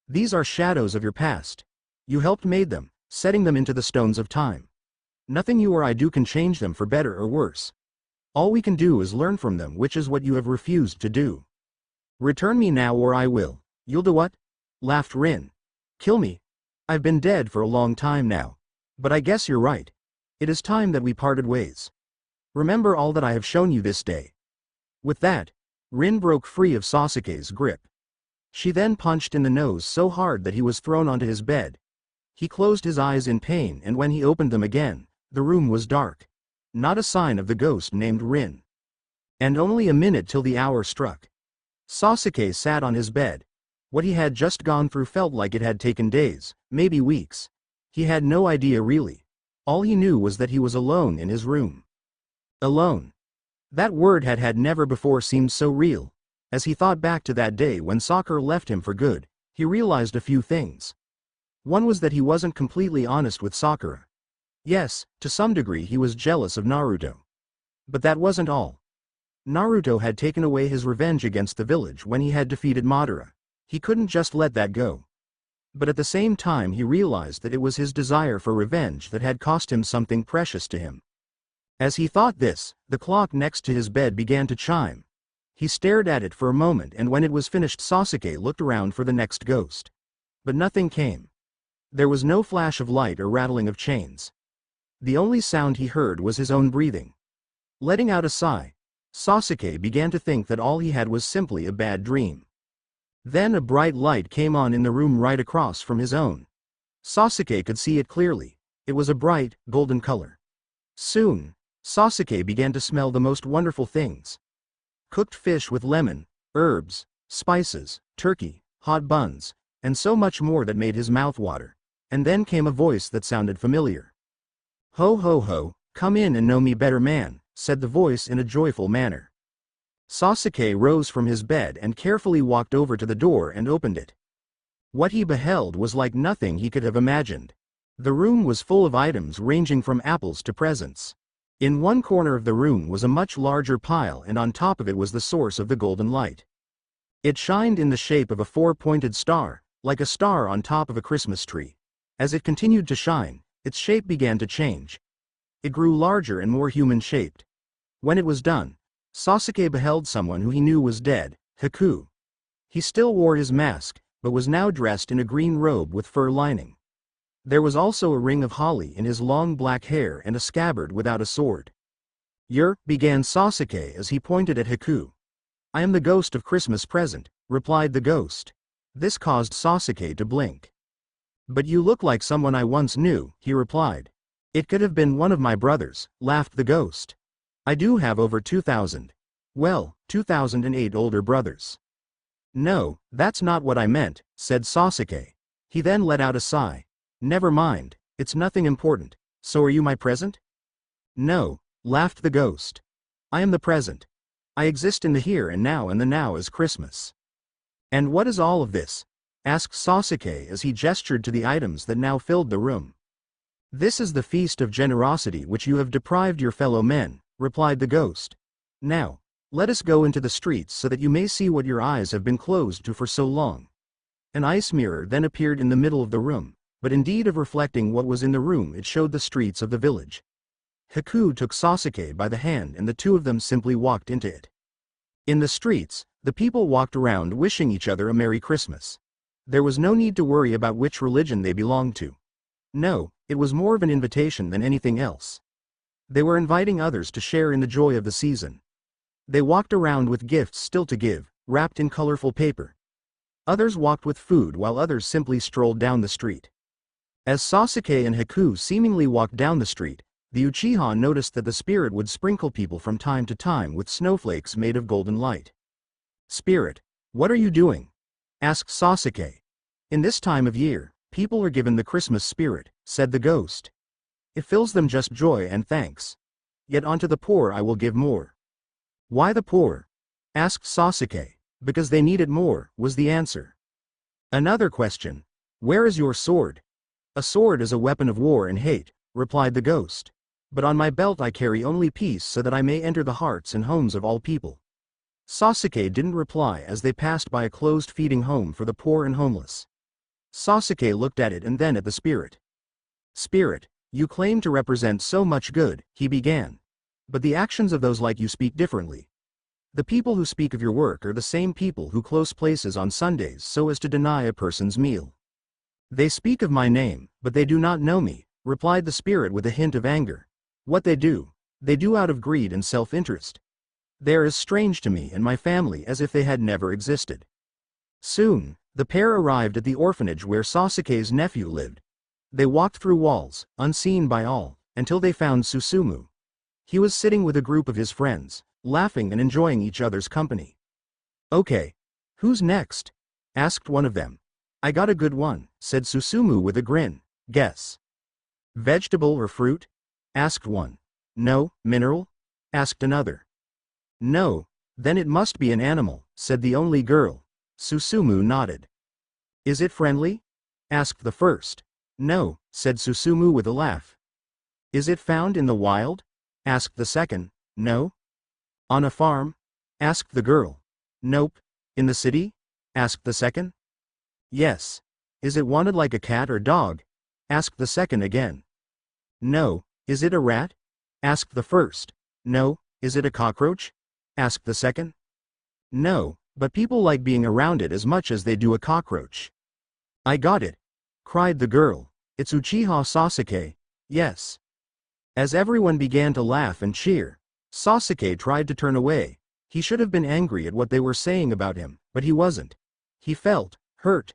These are shadows of your past. You helped made them, setting them into the stones of time. Nothing you or I do can change them for better or worse. All we can do is learn from them, which is what you have refused to do. Return me now or I will. You'll do what? Laughed Rin. Kill me? I've been dead for a long time now. But I guess you're right. It is time that we parted ways. Remember all that I have shown you this day. With that, Rin broke free of Sasuke's grip. She then punched in the nose so hard that he was thrown onto his bed. He closed his eyes in pain, and when he opened them again, the room was dark. Not a sign of the ghost named Rin. And only a minute till the hour struck. Sasuke sat on his bed. What he had just gone through felt like it had taken days, maybe weeks. He had no idea really. All he knew was that he was alone in his room. Alone. That word had never before seemed so real. As he thought back to that day when Sakura left him for good, he realized a few things. One was that he wasn't completely honest with Sakura. Yes, to some degree he was jealous of Naruto. But that wasn't all. Naruto had taken away his revenge against the village when he had defeated Madara. He couldn't just let that go. But at the same time he realized that it was his desire for revenge that had cost him something precious to him. As he thought this, the clock next to his bed began to chime. He stared at it for a moment, and when it was finished Sasuke looked around for the next ghost. But nothing came. There was no flash of light or rattling of chains. The only sound he heard was his own breathing. Letting out a sigh, Sasuke began to think that all he had was simply a bad dream. Then a bright light came on in the room right across from his own. Sasuke could see it clearly. It was a bright, golden color. Soon, Sasuke began to smell the most wonderful things. Cooked fish with lemon, herbs, spices, turkey, hot buns, and so much more that made his mouth water. And then came a voice that sounded familiar. Ho ho ho, come in and know me better man, said the voice in a joyful manner. Sasuke rose from his bed and carefully walked over to the door and opened it. What he beheld was like nothing he could have imagined. The room was full of items ranging from apples to presents. In one corner of the room was a much larger pile, and on top of it was the source of the golden light. It shined in the shape of a four-pointed star, like a star on top of a Christmas tree. As it continued to shine, its shape began to change. It grew larger and more human-shaped. When it was done, Sasuke beheld someone who he knew was dead, Haku. He still wore his mask, but was now dressed in a green robe with fur lining. There was also a ring of holly in his long black hair and a scabbard without a sword. Began Sasuke as he pointed at Haku. I am the ghost of Christmas present, replied the ghost. This caused Sasuke to blink. But you look like someone I once knew, he replied. It could have been one of my brothers, laughed the ghost. I do have over 2,000. Well, 2,008 older brothers. No, that's not what I meant, said Sasuke. He then let out a sigh. Never mind, it's nothing important. So are you my present? No, laughed the ghost. I am the present. I exist in the here and the now is Christmas. And what is all of this? Asked Sasuke as he gestured to the items that now filled the room. This is the feast of generosity which you have deprived your fellow men, replied the ghost. Now, let us go into the streets so that you may see what your eyes have been closed to for so long. An ice mirror then appeared in the middle of the room, but indeed of reflecting what was in the room it showed the streets of the village. Haku took Sasuke by the hand and the two of them simply walked into it. In the streets, the people walked around wishing each other a Merry Christmas. There was no need to worry about which religion they belonged to. No, it was more of an invitation than anything else. They were inviting others to share in the joy of the season. They walked around with gifts still to give, wrapped in colorful paper. Others walked with food while others simply strolled down the street. As Sasuke and Haku seemingly walked down the street, the Uchiha noticed that the spirit would sprinkle people from time to time with snowflakes made of golden light. Spirit, what are you doing? Asked Sasuke. In this time of year, people are given the Christmas spirit, said the ghost. It fills them just joy and thanks. Yet unto the poor I will give more. Why the poor? Asked Sasuke. Because they need it more, was the answer. Another question. Where is your sword? A sword is a weapon of war and hate, replied the ghost. But on my belt I carry only peace so that I may enter the hearts and homes of all people. Sasuke didn't reply as they passed by a closed feeding home for the poor and homeless. Sasuke looked at it and then at the spirit. Spirit, you claim to represent so much good, he began. But the actions of those like you speak differently. The people who speak of your work are the same people who close places on Sundays so as to deny a person's meal. They speak of my name, but they do not know me, replied the spirit with a hint of anger. What they do out of greed and self-interest. They are as strange to me and my family as if they had never existed. Soon, the pair arrived at the orphanage where Sasuke's nephew lived. They walked through walls, unseen by all, until they found Susumu. He was sitting with a group of his friends, laughing and enjoying each other's company. Okay. Who's next? Asked one of them. I got a good one, said Susumu with a grin. Guess. Vegetable or fruit? Asked one. No, mineral? Asked another. No, then it must be an animal, said the only girl. Susumu nodded. Is it friendly? Asked the first. No, said Susumu with a laugh. Is it found in the wild? Asked the second. No. On a farm? Asked the girl. Nope. In the city? Asked the second. Yes. Is it wanted like a cat or dog? Asked the second again. No. Is it a rat? Asked the first. No. Is it a cockroach? Asked the second. No, but people like being around it as much as they do a cockroach. I got it, cried the girl. It's Uchiha Sasuke. Yes. As everyone began to laugh and cheer, Sasuke tried to turn away. He should have been angry at what they were saying about him, but he wasn't. He felt hurt.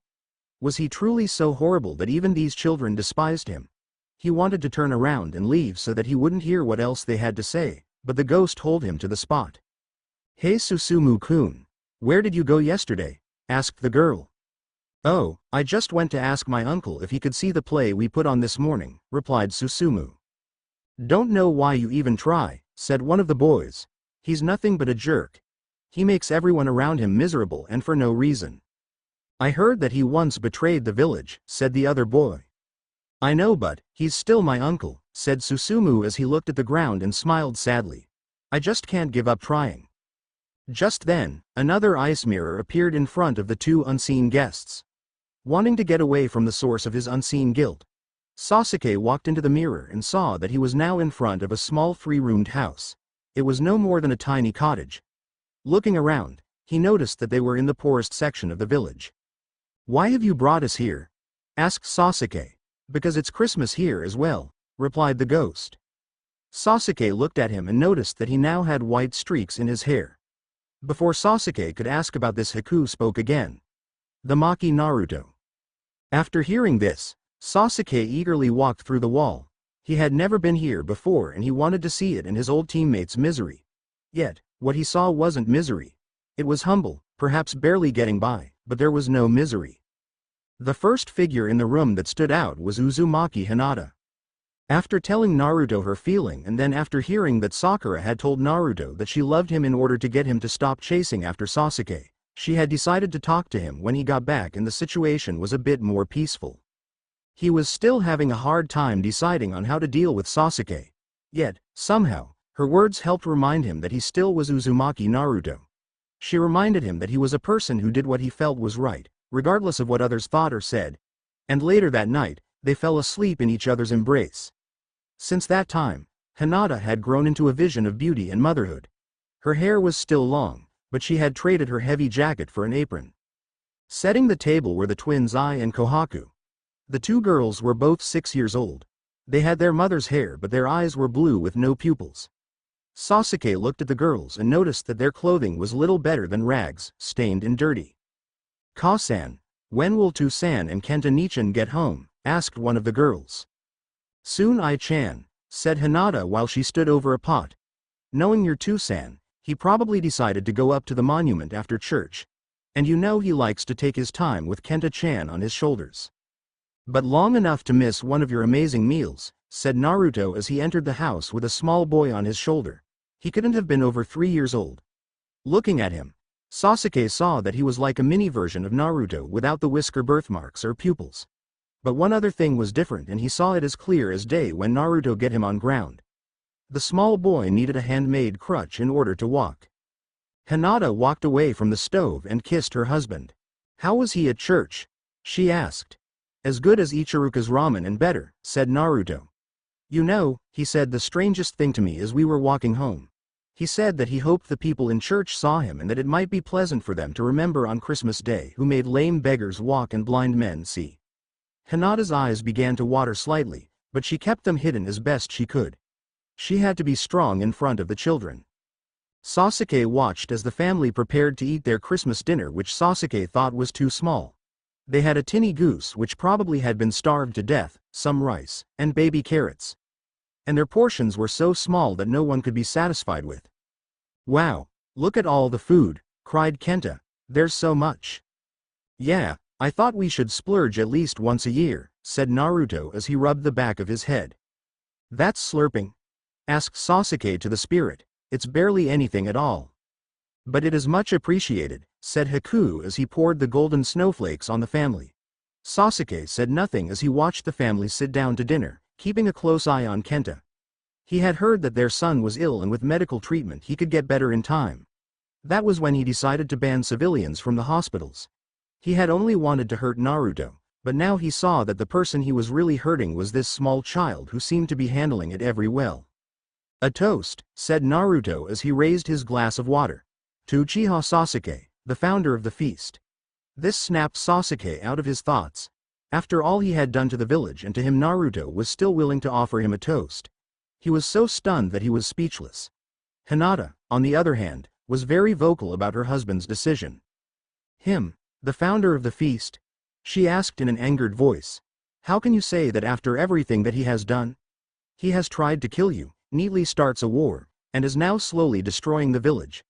Was he truly so horrible that even these children despised him? He wanted to turn around and leave so that he wouldn't hear what else they had to say, but the ghost held him to the spot. Hey Susumu-kun, where did you go yesterday? Asked the girl. Oh, I just went to ask my uncle if he could see the play we put on this morning, replied Susumu. Don't know why you even try, said one of the boys. He's nothing but a jerk. He makes everyone around him miserable and for no reason. I heard that he once betrayed the village, said the other boy. I know, but he's still my uncle, said Susumu as he looked at the ground and smiled sadly. I just can't give up trying. Just then, another ice mirror appeared in front of the two unseen guests. Wanting to get away from the source of his unseen guilt, Sasuke walked into the mirror and saw that he was now in front of a small three-roomed house. It was no more than a tiny cottage. Looking around, he noticed that they were in the poorest section of the village. Why have you brought us here? Asked Sasuke. Because it's Christmas here as well, replied the ghost. Sasuke looked at him and noticed that he now had white streaks in his hair. Before Sasuke could ask about this, Haku spoke again. The Maki Naruto. After hearing this, Sasuke eagerly walked through the wall. He had never been here before and he wanted to see it and his old teammates' misery. Yet, what he saw wasn't misery. It was humble, perhaps barely getting by, but there was no misery. The first figure in the room that stood out was Uzumaki Hinata. After telling Naruto her feeling and then after hearing that Sakura had told Naruto that she loved him in order to get him to stop chasing after Sasuke, she had decided to talk to him when he got back and the situation was a bit more peaceful. He was still having a hard time deciding on how to deal with Sasuke. Yet, somehow, her words helped remind him that he still was Uzumaki Naruto. She reminded him that he was a person who did what he felt was right, regardless of what others thought or said. And later that night, they fell asleep in each other's embrace. Since that time, Hinata had grown into a vision of beauty and motherhood. Her hair was still long, but she had traded her heavy jacket for an apron. Setting the table were the twins Ai and Kohaku. The two girls were both 6 years old. They had their mother's hair but their eyes were blue with no pupils. Sasuke looked at the girls and noticed that their clothing was little better than rags, stained and dirty. Ka-san, when will Tu-san and Kenta-nichan get home? Asked one of the girls. Soon Ai-chan, said Hinata while she stood over a pot. Knowing your Tu-san, he probably decided to go up to the monument after church. And you know he likes to take his time with Kenta-chan on his shoulders. But long enough to miss one of your amazing meals, said Naruto as he entered the house with a small boy on his shoulder. He couldn't have been over 3 years old. Looking at him, Sasuke saw that he was like a mini version of Naruto without the whisker birthmarks or pupils. But one other thing was different and he saw it as clear as day when Naruto get him on ground. The small boy needed a handmade crutch in order to walk. Hinata walked away from the stove and kissed her husband. How was he at church? She asked. As good as Ichiruka's ramen and better, said Naruto. You know, he said the strangest thing to me as we were walking home. He said that he hoped the people in church saw him and that it might be pleasant for them to remember on Christmas Day who made lame beggars walk and blind men see. Hinata's eyes began to water slightly, but she kept them hidden as best she could. She had to be strong in front of the children. Sasuke watched as the family prepared to eat their Christmas dinner, which Sasuke thought was too small. They had a tinny goose which probably had been starved to death, some rice, and baby carrots. And their portions were so small that no one could be satisfied with. Wow, look at all the food, cried Kenta, there's so much. Yeah, I thought we should splurge at least once a year, said Naruto as he rubbed the back of his head. That's slurping? Asked Sasuke to the spirit, it's barely anything at all. But it is much appreciated, said Haku as he poured the golden snowflakes on the family. Sasuke said nothing as he watched the family sit down to dinner, keeping a close eye on Kenta. He had heard that their son was ill and with medical treatment he could get better in time. That was when he decided to ban civilians from the hospitals. He had only wanted to hurt Naruto, but now he saw that the person he was really hurting was this small child who seemed to be handling it every well. A toast, said Naruto as he raised his glass of water. To Uchiha Sasuke, the founder of the feast. This snapped Sasuke out of his thoughts. After all he had done to the village and to him, Naruto was still willing to offer him a toast. He was so stunned that he was speechless. Hinata, on the other hand, was very vocal about her husband's decision. Him, the founder of the feast? She asked in an angered voice. How can you say that after everything that he has done? He has tried to kill you, neatly starts a war, and is now slowly destroying the village.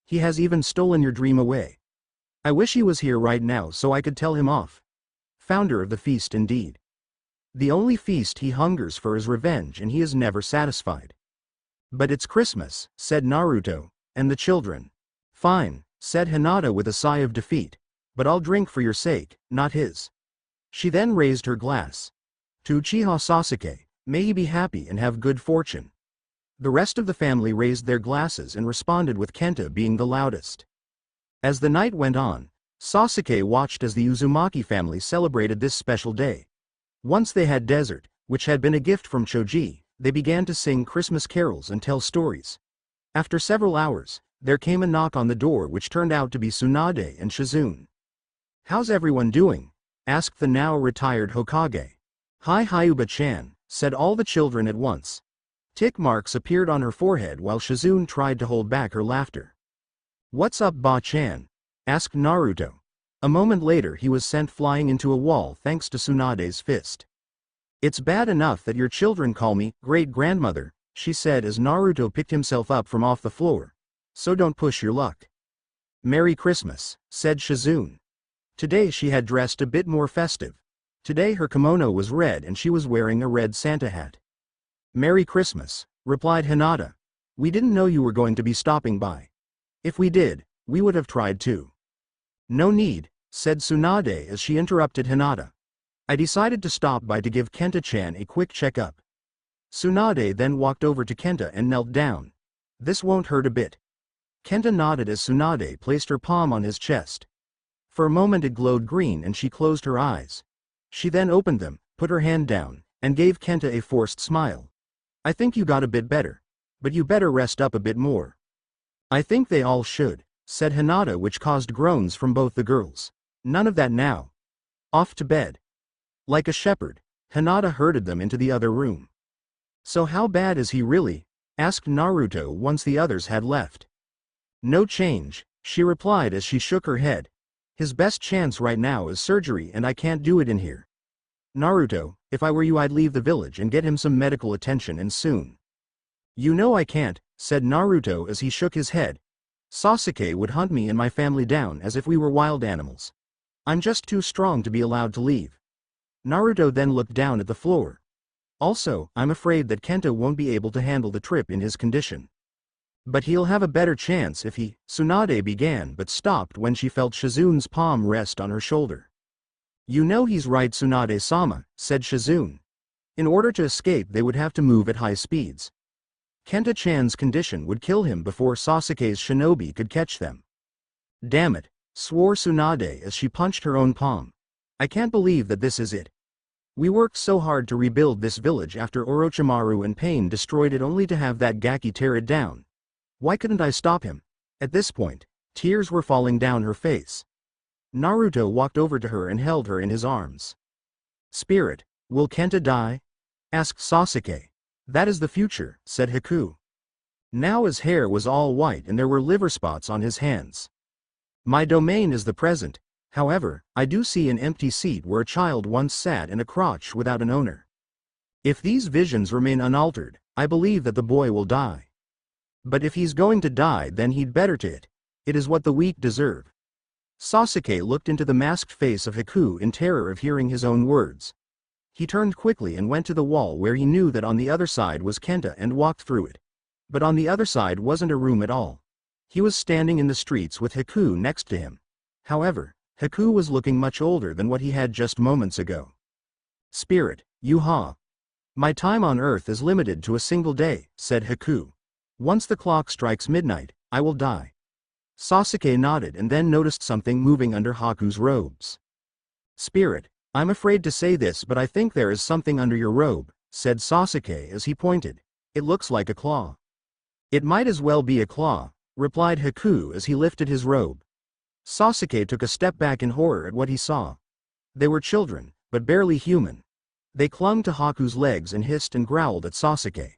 He has even stolen your dream away. I wish he was here right now so I could tell him off. Founder of the feast indeed. The only feast he hungers for is revenge and he is never satisfied. But it's Christmas, said Naruto, and the children. Fine, said Hinata with a sigh of defeat. But I'll drink for your sake, not his. She then raised her glass. To Uchiha Sasuke, may he be happy and have good fortune. The rest of the family raised their glasses and responded with Kenta being the loudest. As the night went on, Sasuke watched as the Uzumaki family celebrated this special day. Once they had dessert, which had been a gift from Choji, they began to sing Christmas carols and tell stories. After several hours, there came a knock on the door which turned out to be Tsunade and Shizune. "How's everyone doing?" asked the now retired Hokage. "Hi Hyuba-chan," said all the children at once. Tick marks appeared on her forehead while Shizune tried to hold back her laughter. "What's up Ba-chan?" asked Naruto. A moment later he was sent flying into a wall thanks to Tsunade's fist. "It's bad enough that your children call me great-grandmother," she said as Naruto picked himself up from off the floor. "So don't push your luck." "Merry Christmas," said Shizune. Today she had dressed a bit more festive. Today her kimono was red and she was wearing a red Santa hat. "Merry Christmas," replied Hinata. "We didn't know you were going to be stopping by. If we did, we would have tried too." "No need," said Tsunade as she interrupted Hinata. "I decided to stop by to give Kenta-chan a quick checkup." Tsunade then walked over to Kenta and knelt down. "This won't hurt a bit." Kenta nodded as Tsunade placed her palm on his chest. For a moment it glowed green and she closed her eyes. She then opened them, put her hand down, and gave Kenta a forced smile. "I think you got a bit better. But you better rest up a bit more." "I think they all should," said Hinata, which caused groans from both the girls. "None of that now. Off to bed." Like a shepherd, Hinata herded them into the other room. "So how bad is he really?" asked Naruto once the others had left. "No change," she replied as she shook her head. "His best chance right now is surgery and I can't do it in here. Naruto, if I were you I'd leave the village and get him some medical attention and soon." "You know I can't," said Naruto as he shook his head. "Sasuke would hunt me and my family down as if we were wild animals. I'm just too strong to be allowed to leave." Naruto then looked down at the floor. "Also, I'm afraid that Kenta won't be able to handle the trip in his condition." "But he'll have a better chance if he," Tsunade began but stopped when she felt Shizune's palm rest on her shoulder. "You know he's right Tsunade-sama," said Shizune. "In order to escape they would have to move at high speeds. Kenta-chan's condition would kill him before Sasuke's shinobi could catch them." "Damn it," swore Tsunade as she punched her own palm. "I can't believe that this is it. We worked so hard to rebuild this village after Orochimaru and Pain destroyed it only to have that Gaki tear it down. Why couldn't I stop him?" At this point, tears were falling down her face. Naruto walked over to her and held her in his arms. "Spirit, will Kenta die?" asked Sasuke. "That is the future," said Haku. Now his hair was all white and there were liver spots on his hands. "My domain is the present. However, I do see an empty seat where a child once sat and a crotch without an owner. If these visions remain unaltered, I believe that the boy will die. But if he's going to die then he'd better to it. It is what the weak deserve." Sasuke looked into the masked face of Haku in terror of hearing his own words. He turned quickly and went to the wall where he knew that on the other side was Kenta and walked through it. But on the other side wasn't a room at all. He was standing in the streets with Haku next to him. However, Haku was looking much older than what he had just moments ago. "Spirit, you-ha. My time on earth is limited to a single day," said Haku. "Once the clock strikes midnight, I will die." Sasuke nodded and then noticed something moving under Haku's robes. "Spirit, I'm afraid to say this but I think there is something under your robe," said Sasuke as he pointed. "It looks like a claw." "It might as well be a claw," replied Haku as he lifted his robe. Sasuke took a step back in horror at what he saw. They were children, but barely human. They clung to Haku's legs and hissed and growled at Sasuke.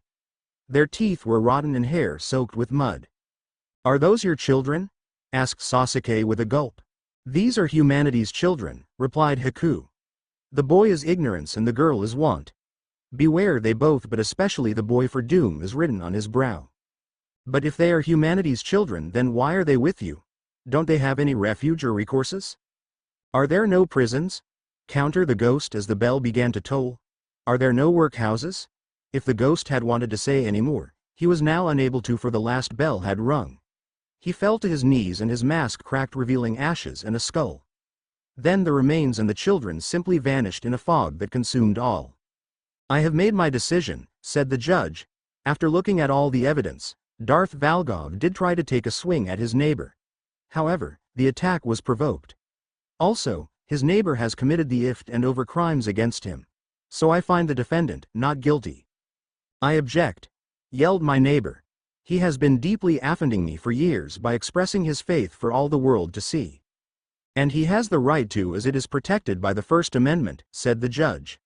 Their teeth were rotten and hair soaked with mud. "Are those your children?" asked Sasuke with a gulp. "These are humanity's children," replied Haku. "The boy is ignorance and the girl is want. Beware they both but especially the boy for doom is written on his brow." "But if they are humanity's children then why are they with you? Don't they have any refuge or recourses? Are there no prisons?" countered the ghost as the bell began to toll. "Are there no workhouses?" If the ghost had wanted to say any more, he was now unable to for the last bell had rung. He fell to his knees and his mask cracked, revealing ashes and a skull. Then the remains and the children simply vanished in a fog that consumed all. "I have made my decision," said the judge. After looking at all the evidence, Darth Valgov did try to take a swing at his neighbor. However, the attack was provoked. Also, his neighbor has committed the IFT and over crimes against him. So I find the defendant not guilty. "I object," yelled my neighbor. "He has been deeply offending me for years by expressing his faith for all the world to see. And he has the right to, as it is protected by the First Amendment," said the judge.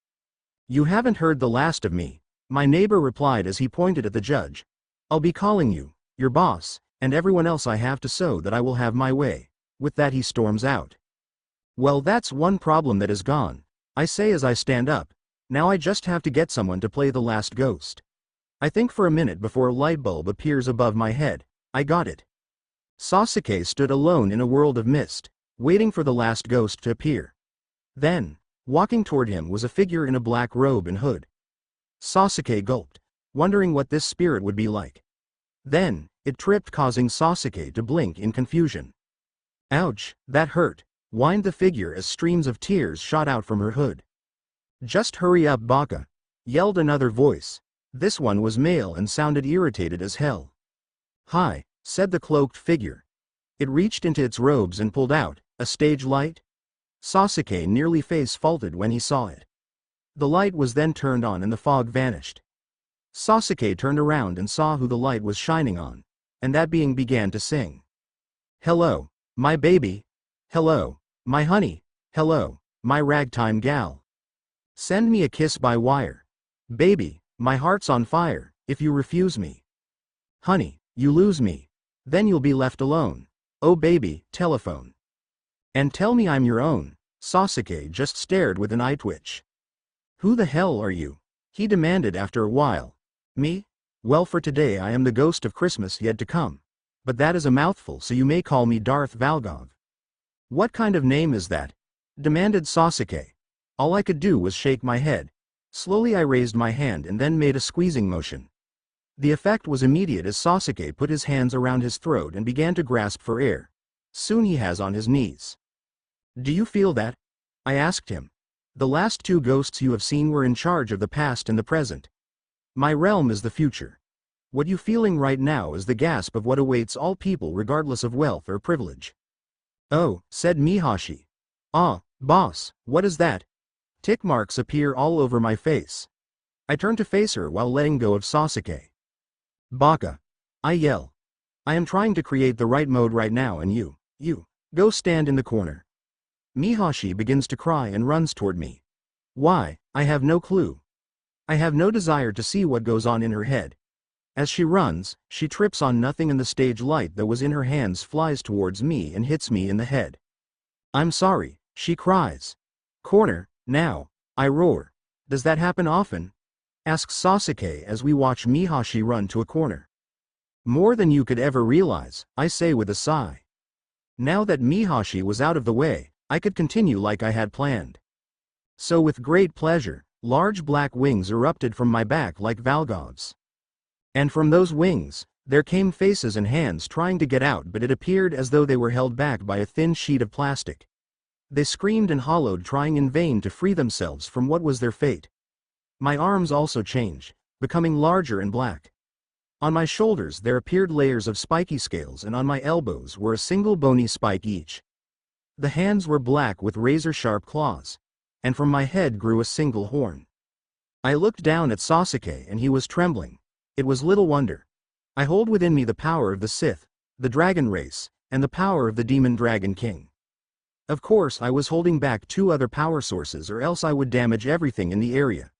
"You haven't heard the last of me," my neighbor replied as he pointed at the judge. "I'll be calling you, your boss, and everyone else I have to so that I will have my way." With that he storms out. "Well, that's one problem that is gone," I say as I stand up. "Now I just have to get someone to play the last ghost." I think for a minute before a light bulb appears above my head. I got it. Sasuke stood alone in a world of mist, waiting for the last ghost to appear. Then, walking toward him was a figure in a black robe and hood. Sasuke gulped, wondering what this spirit would be like. Then, it tripped, causing Sasuke to blink in confusion. "Ouch, that hurt," whined the figure as streams of tears shot out from her hood. "Just hurry up, Baka," yelled another voice. This one was male and sounded irritated as hell. "Hi," said the cloaked figure. It reached into its robes and pulled out a stage light. Sasuke nearly face-faulted when he saw it. The light was then turned on and the fog vanished. Sasuke turned around and saw who the light was shining on, and that being began to sing. "Hello, my baby. Hello, my honey. Hello, my ragtime gal. Send me a kiss by wire. Baby, my heart's on fire, if you refuse me. Honey, you lose me. Then you'll be left alone. Oh baby, telephone. And tell me I'm your own." Sasuke just stared with an eye twitch. "Who the hell are you?" he demanded after a while. "Me? Well, for today I am the ghost of Christmas yet to come. But that is a mouthful, so you may call me Darth Valgov." "What kind of name is that?" demanded Sasuke. All I could do was shake my head. Slowly I raised my hand and then made a squeezing motion. The effect was immediate as Sasuke put his hands around his throat and began to grasp for air. Soon he has on his knees. "Do you feel that?" I asked him. "The last two ghosts you have seen were in charge of the past and the present. My realm is the future. What you feeling right now is the gasp of what awaits all people regardless of wealth or privilege." "Oh," said Mihashi. "Ah, boss, what is that?" Tick marks appear all over my face. I turn to face her while letting go of Sasuke. "Baka," I yell. "I am trying to create the right mode right now and you, go stand in the corner." Mihashi begins to cry and runs toward me. Why, I have no clue. I have no desire to see what goes on in her head. As she runs, she trips on nothing and the stage light that was in her hands flies towards me and hits me in the head. "I'm sorry," she cries. "Corner, now," I roar. "Does that happen often?" asks Sasuke as we watch Mihashi run to a corner. "More than you could ever realize," I say with a sigh. Now that Mihashi was out of the way, I could continue like I had planned. So with great pleasure, large black wings erupted from my back like Valgov's. And from those wings, there came faces and hands trying to get out, but it appeared as though they were held back by a thin sheet of plastic. They screamed and hollowed, trying in vain to free themselves from what was their fate. My arms also changed, becoming larger and black. On my shoulders there appeared layers of spiky scales and on my elbows were a single bony spike each. The hands were black with razor-sharp claws. And from my head grew a single horn. I looked down at Sasuke and he was trembling. It was little wonder. I hold within me the power of the Sith, the dragon race, and the power of the demon dragon king. Of course I was holding back two other power sources or else I would damage everything in the area.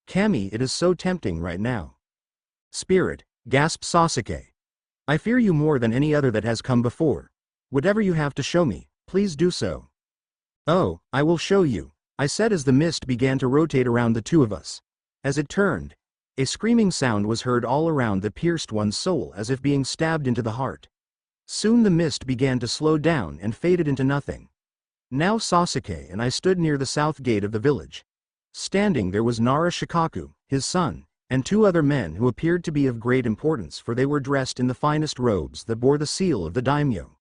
Kami, it is so tempting right now. "Spirit," gasped Sasuke. "I fear you more than any other that has come before. Whatever you have to show me, please do so." "Oh, I will show you," I said as the mist began to rotate around the two of us. As it turned, a screaming sound was heard all around that pierced one's soul as if being stabbed into the heart. Soon the mist began to slow down and faded into nothing. Now Sasuke and I stood near the south gate of the village. Standing there was Nara Shikaku, his son, and 2 other men who appeared to be of great importance, for they were dressed in the finest robes that bore the seal of the daimyo.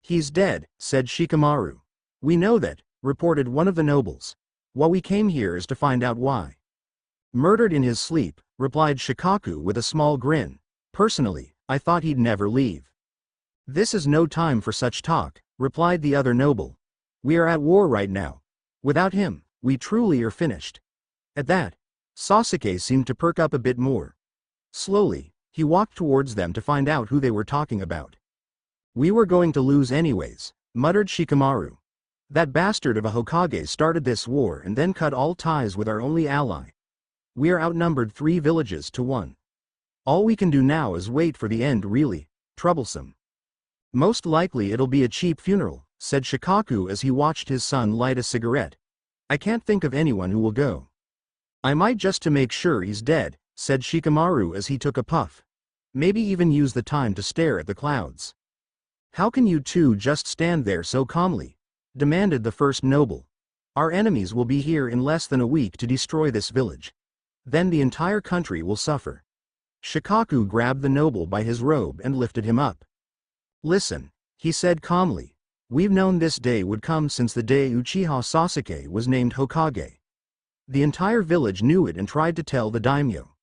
"He's dead," said Shikamaru. "We know that," reported one of the nobles. "What we came here is to find out why." "Murdered in his sleep," replied Shikaku with a small grin. "Personally, I thought he'd never leave." "This is no time for such talk," replied the other noble. "We are at war right now. Without him, we truly are finished." At that, Sasuke seemed to perk up a bit more. Slowly, he walked towards them to find out who they were talking about. "We were going to lose anyways," muttered Shikamaru. "That bastard of a Hokage started this war and then cut all ties with our only ally. We are outnumbered 3 villages to 1. All we can do now is wait for the end. Really troublesome." "Most likely it'll be a cheap funeral," said Shikaku as he watched his son light a cigarette. "I can't think of anyone who will go." "I might, just to make sure he's dead," said Shikamaru as he took a puff. "Maybe even use the time to stare at the clouds." "How can you two just stand there so calmly?" demanded the first noble. "Our enemies will be here in less than a week to destroy this village. Then the entire country will suffer." Shikaku grabbed the noble by his robe and lifted him up. "Listen," he said calmly. "We've known this day would come since the day Uchiha Sasuke was named Hokage. The entire village knew it and tried to tell the daimyo.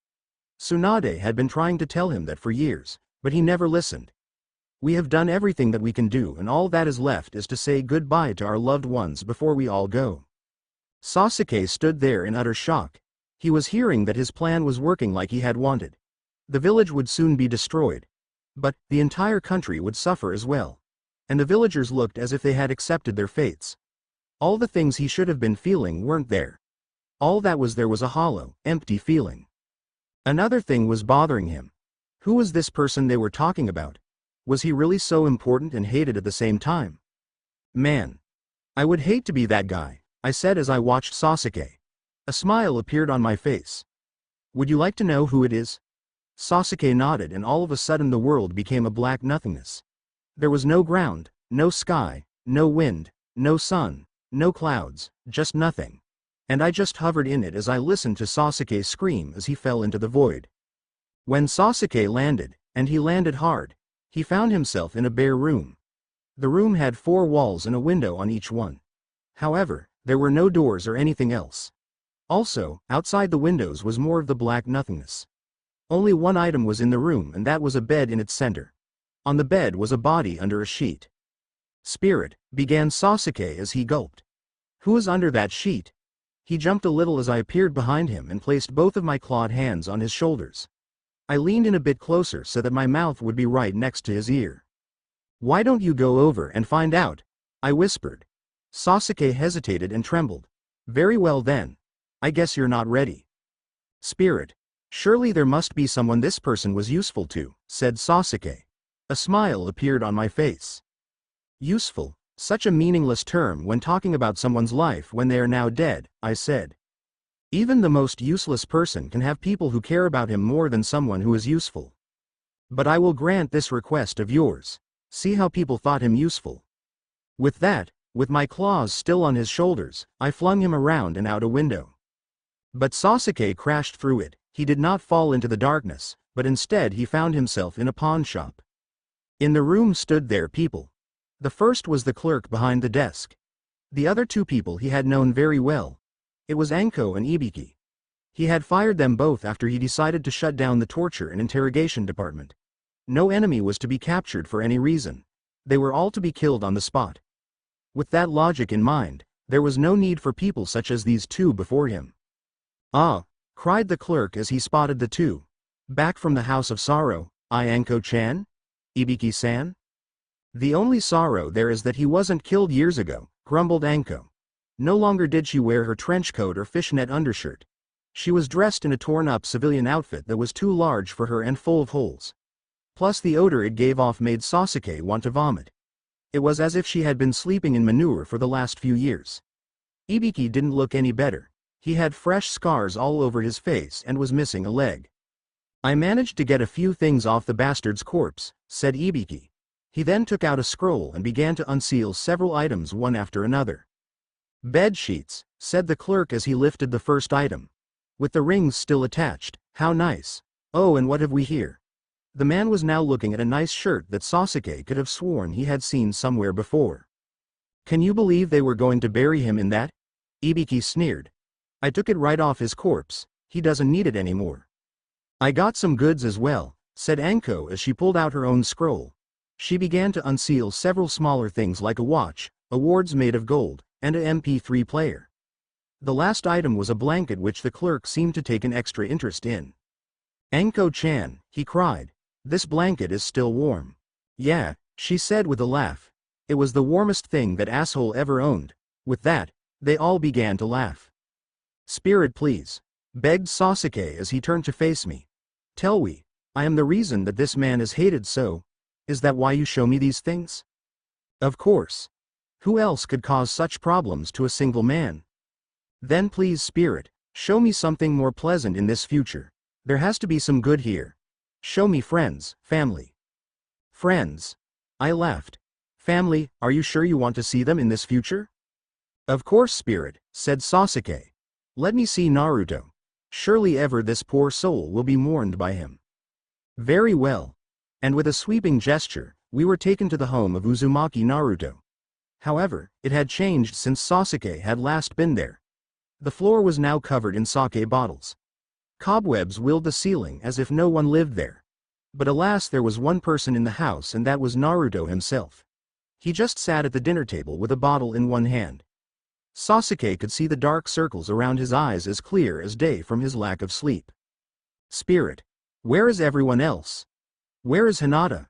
Tsunade had been trying to tell him that for years, but he never listened. We have done everything that we can do, and all that is left is to say goodbye to our loved ones before we all go." Sasuke stood there in utter shock. He was hearing that his plan was working like he had wanted. The village would soon be destroyed. But the entire country would suffer as well. And the villagers looked as if they had accepted their fates. All the things he should have been feeling weren't there. All that was there was a hollow, empty feeling. Another thing was bothering him. Who was this person they were talking about? Was he really so important and hated at the same time? "Man, I would hate to be that guy," I said as I watched Sasuke. A smile appeared on my face. "Would you like to know who it is?" Sasuke nodded, and all of a sudden the world became a black nothingness. There was no ground, no sky, no wind, no sun, no clouds, just nothing. And I just hovered in it as I listened to Sasuke scream as he fell into the void. When Sasuke landed, and he landed hard, he found himself in a bare room. The room had 4 walls and a window on each one. However, there were no doors or anything else. Also, outside the windows was more of the black nothingness. Only one item was in the room, and that was a bed in its center. On the bed was a body under a sheet. "Spirit," began Sasuke as he gulped. "Who is under that sheet?" He jumped a little as I appeared behind him and placed both of my clawed hands on his shoulders. I leaned in a bit closer so that my mouth would be right next to his ear. "Why don't you go over and find out?" I whispered. Sasuke hesitated and trembled. "Very well then. I guess you're not ready." "Spirit. Surely there must be someone this person was useful to," said Sasuke. A smile appeared on my face. "Useful? Such a meaningless term when talking about someone's life when they are now dead," I said. "Even the most useless person can have people who care about him more than someone who is useful. But I will grant this request of yours. See how people thought him useful." With that, with my claws still on his shoulders, I flung him around and out a window. But Sasuke crashed through it. He did not fall into the darkness, but instead he found himself in a pawn shop. In the room stood there people. The first was the clerk behind the desk. The other 2 people he had known very well. It was Anko and Ibiki. He had fired them both after he decided to shut down the torture and interrogation department. No enemy was to be captured for any reason. They were all to be killed on the spot. With that logic in mind, there was no need for people such as these 2 before him. "Ah!" cried the clerk as he spotted the 2. "Back from the House of Sorrow, Anko-chan? Ibiki-san?" "The only sorrow there is that he wasn't killed years ago," grumbled Anko. No longer did she wear her trench coat or fishnet undershirt. She was dressed in a torn-up civilian outfit that was too large for her and full of holes. Plus the odor it gave off made Sasuke want to vomit. It was as if she had been sleeping in manure for the last few years. Ibiki didn't look any better. He had fresh scars all over his face and was missing a leg. "I managed to get a few things off the bastard's corpse," said Ibiki. He then took out a scroll and began to unseal several items one after another. "Bed sheets," said the clerk as he lifted the first item. With the rings still attached, How nice. Oh, and what have we here? The man was now looking at a nice shirt that Sasuke could have sworn he had seen somewhere before. Can you believe they were going to bury him in that? Ibiki sneered. I took it right off his corpse, he doesn't need it anymore. I got some goods as well, said Anko as she pulled out her own scroll. She began to unseal several smaller things like a watch, awards made of gold, and a MP3 player. The last item was a blanket which the clerk seemed to take an extra interest in. Anko-chan, he cried. This blanket is still warm. Yeah, she said with a laugh. It was the warmest thing that asshole ever owned. With that, they all began to laugh. Spirit, please, begged Sasuke as he turned to face me. Tell me, I am the reason that this man is hated so. Is that why you show me these things? Of course. Who else could cause such problems to a single man? Then please, Spirit, show me something more pleasant in this future. There has to be some good here. Show me friends, family. Friends. I laughed. Family, are you sure you want to see them in this future? Of course, Spirit, said Sasuke. Let me see Naruto. Surely ever this poor soul will be mourned by him. Very well. And with a sweeping gesture, we were taken to the home of Uzumaki Naruto. However, it had changed since Sasuke had last been there. The floor was now covered in sake bottles. Cobwebs willed the ceiling as if no one lived there. But alas, there was one person in the house, and that was Naruto himself. He just sat at the dinner table with a bottle in one hand. Sasuke could see the dark circles around his eyes as clear as day from his lack of sleep. Spirit, where is everyone else? Where is Hinata?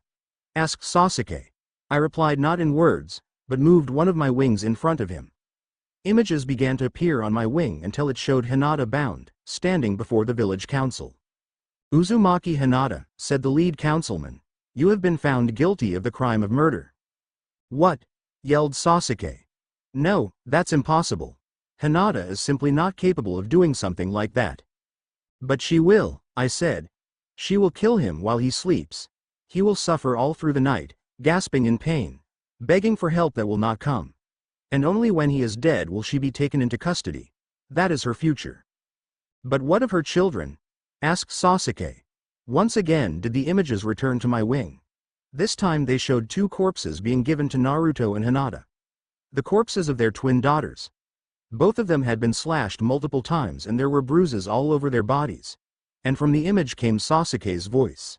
Asked Sasuke. I replied not in words, but moved one of my wings in front of him. Images began to appear on my wing until it showed Hinata bound, standing before the village council. Uzumaki Hinata, said the lead councilman, you have been found guilty of the crime of murder. What? Yelled Sasuke. No, that's impossible. Hinata is simply not capable of doing something like that. But she will, I said. She will kill him while he sleeps. He will suffer all through the night, gasping in pain, begging for help that will not come. And only when he is dead will she be taken into custody. That is her future. But what of her children? Asked Sasuke. Once again did the images return to my wing. This time they showed two corpses being given to Naruto and Hinata. The corpses of their twin daughters. Both of them had been slashed multiple times and there were bruises all over their bodies. And from the image came Sasuke's voice.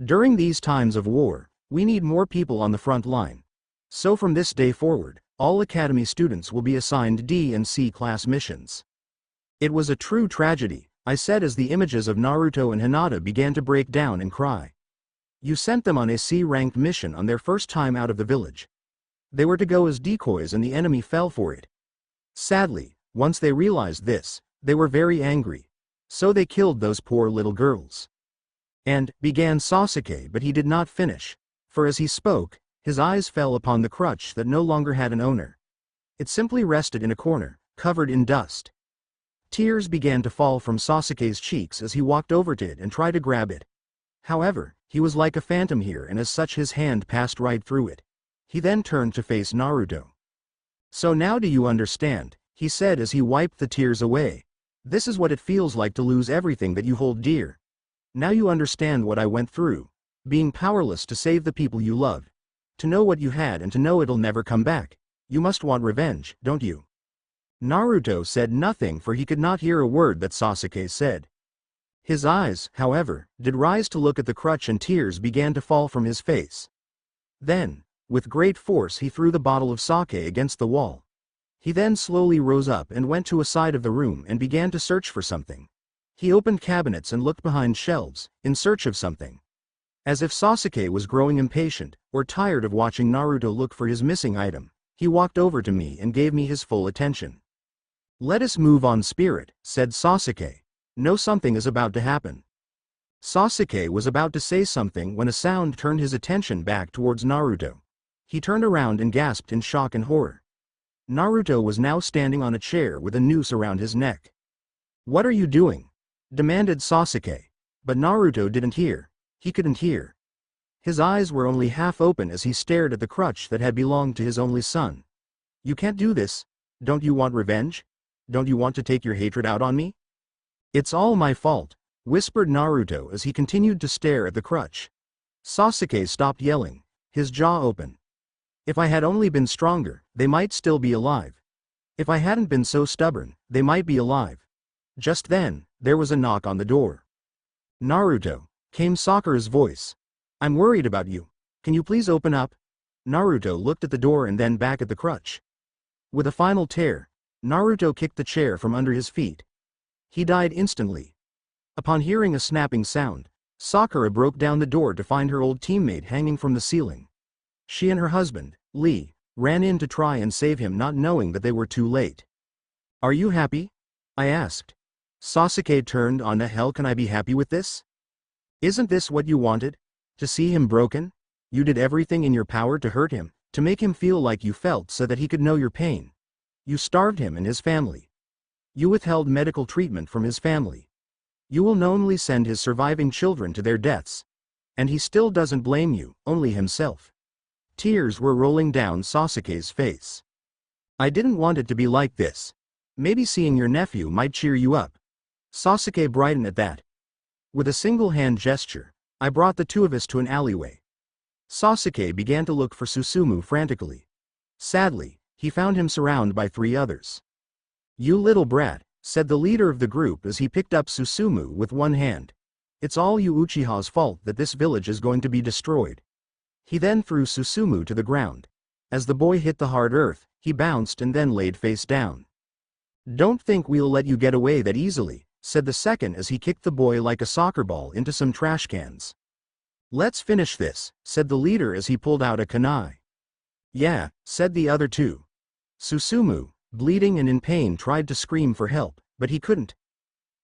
During these times of war, we need more people on the front line. So from this day forward, all academy students will be assigned D and C class missions. It was a true tragedy, I said as the images of Naruto and Hinata began to break down and cry. You sent them on a C-ranked mission on their first time out of the village. They were to go as decoys and the enemy fell for it. Sadly, once they realized this, they were very angry. So they killed those poor little girls. And, began Sasuke, but he did not finish, for as he spoke, his eyes fell upon the crutch that no longer had an owner. It simply rested in a corner, covered in dust. Tears began to fall from Sasuke's cheeks as he walked over to it and tried to grab it. However, he was like a phantom here and as such his hand passed right through it. He then turned to face Naruto. So now do you understand, he said as he wiped the tears away. This is what it feels like to lose everything that you hold dear. Now you understand what I went through. Being powerless to save the people you loved. To know what you had and to know it'll never come back. You must want revenge, don't you? Naruto said nothing for he could not hear a word that Sasuke said. His eyes, however, did rise to look at the crutch and tears began to fall from his face. Then, with great force he threw the bottle of sake against the wall. He then slowly rose up and went to a side of the room and began to search for something. He opened cabinets and looked behind shelves, in search of something. As if Sasuke was growing impatient, or tired of watching Naruto look for his missing item, he walked over to me and gave me his full attention. Let us move on, Spirit, said Sasuke. Know something is about to happen. Sasuke was about to say something when a sound turned his attention back towards Naruto. He turned around and gasped in shock and horror. Naruto was now standing on a chair with a noose around his neck. What are you doing? Demanded Sasuke. But Naruto didn't hear. He couldn't hear. His eyes were only half open as he stared at the crutch that had belonged to his only son. You can't do this. Don't you want revenge? Don't you want to take your hatred out on me? It's all my fault. whispered Naruto as he continued to stare at the crutch. Sasuke stopped yelling, his jaw open. If I had only been stronger, they might still be alive. If I hadn't been so stubborn, they might be alive. Just then, there was a knock on the door. Naruto, came Sakura's voice. I'm worried about you. Can you please open up? Naruto looked at the door and then back at the crutch. With a final tear, Naruto kicked the chair from under his feet. He died instantly. Upon hearing a snapping sound, Sakura broke down the door to find her old teammate hanging from the ceiling. She and her husband, Lee, ran in to try and save him, not knowing that they were too late. Are you happy? I asked. Sasuke turned on. The hell can I be happy with this? Isn't this what you wanted? To see him broken? You did everything in your power to hurt him, to make him feel like you felt so that he could know your pain. You starved him and his family. You withheld medical treatment from his family. You will knowingly send his surviving children to their deaths. And he still doesn't blame you, only himself. Tears were rolling down Sasuke's face. I didn't want it to be like this. Maybe seeing your nephew might cheer you up. Sasuke brightened at that. With a single hand gesture, I brought the two of us to an alleyway. Sasuke began to look for Susumu frantically. Sadly, he found him surrounded by 3 others. You little brat, said the leader of the group as he picked up Susumu with one hand. It's all you Uchiha's fault that this village is going to be destroyed. He then threw Susumu to the ground. As the boy hit the hard earth, he bounced and then laid face down. Don't think we'll let you get away that easily, said the second as he kicked the boy like a soccer ball into some trash cans. Let's finish this, said the leader as he pulled out a kunai. Yeah, said the other two. Susumu, bleeding and in pain, tried to scream for help, but he couldn't.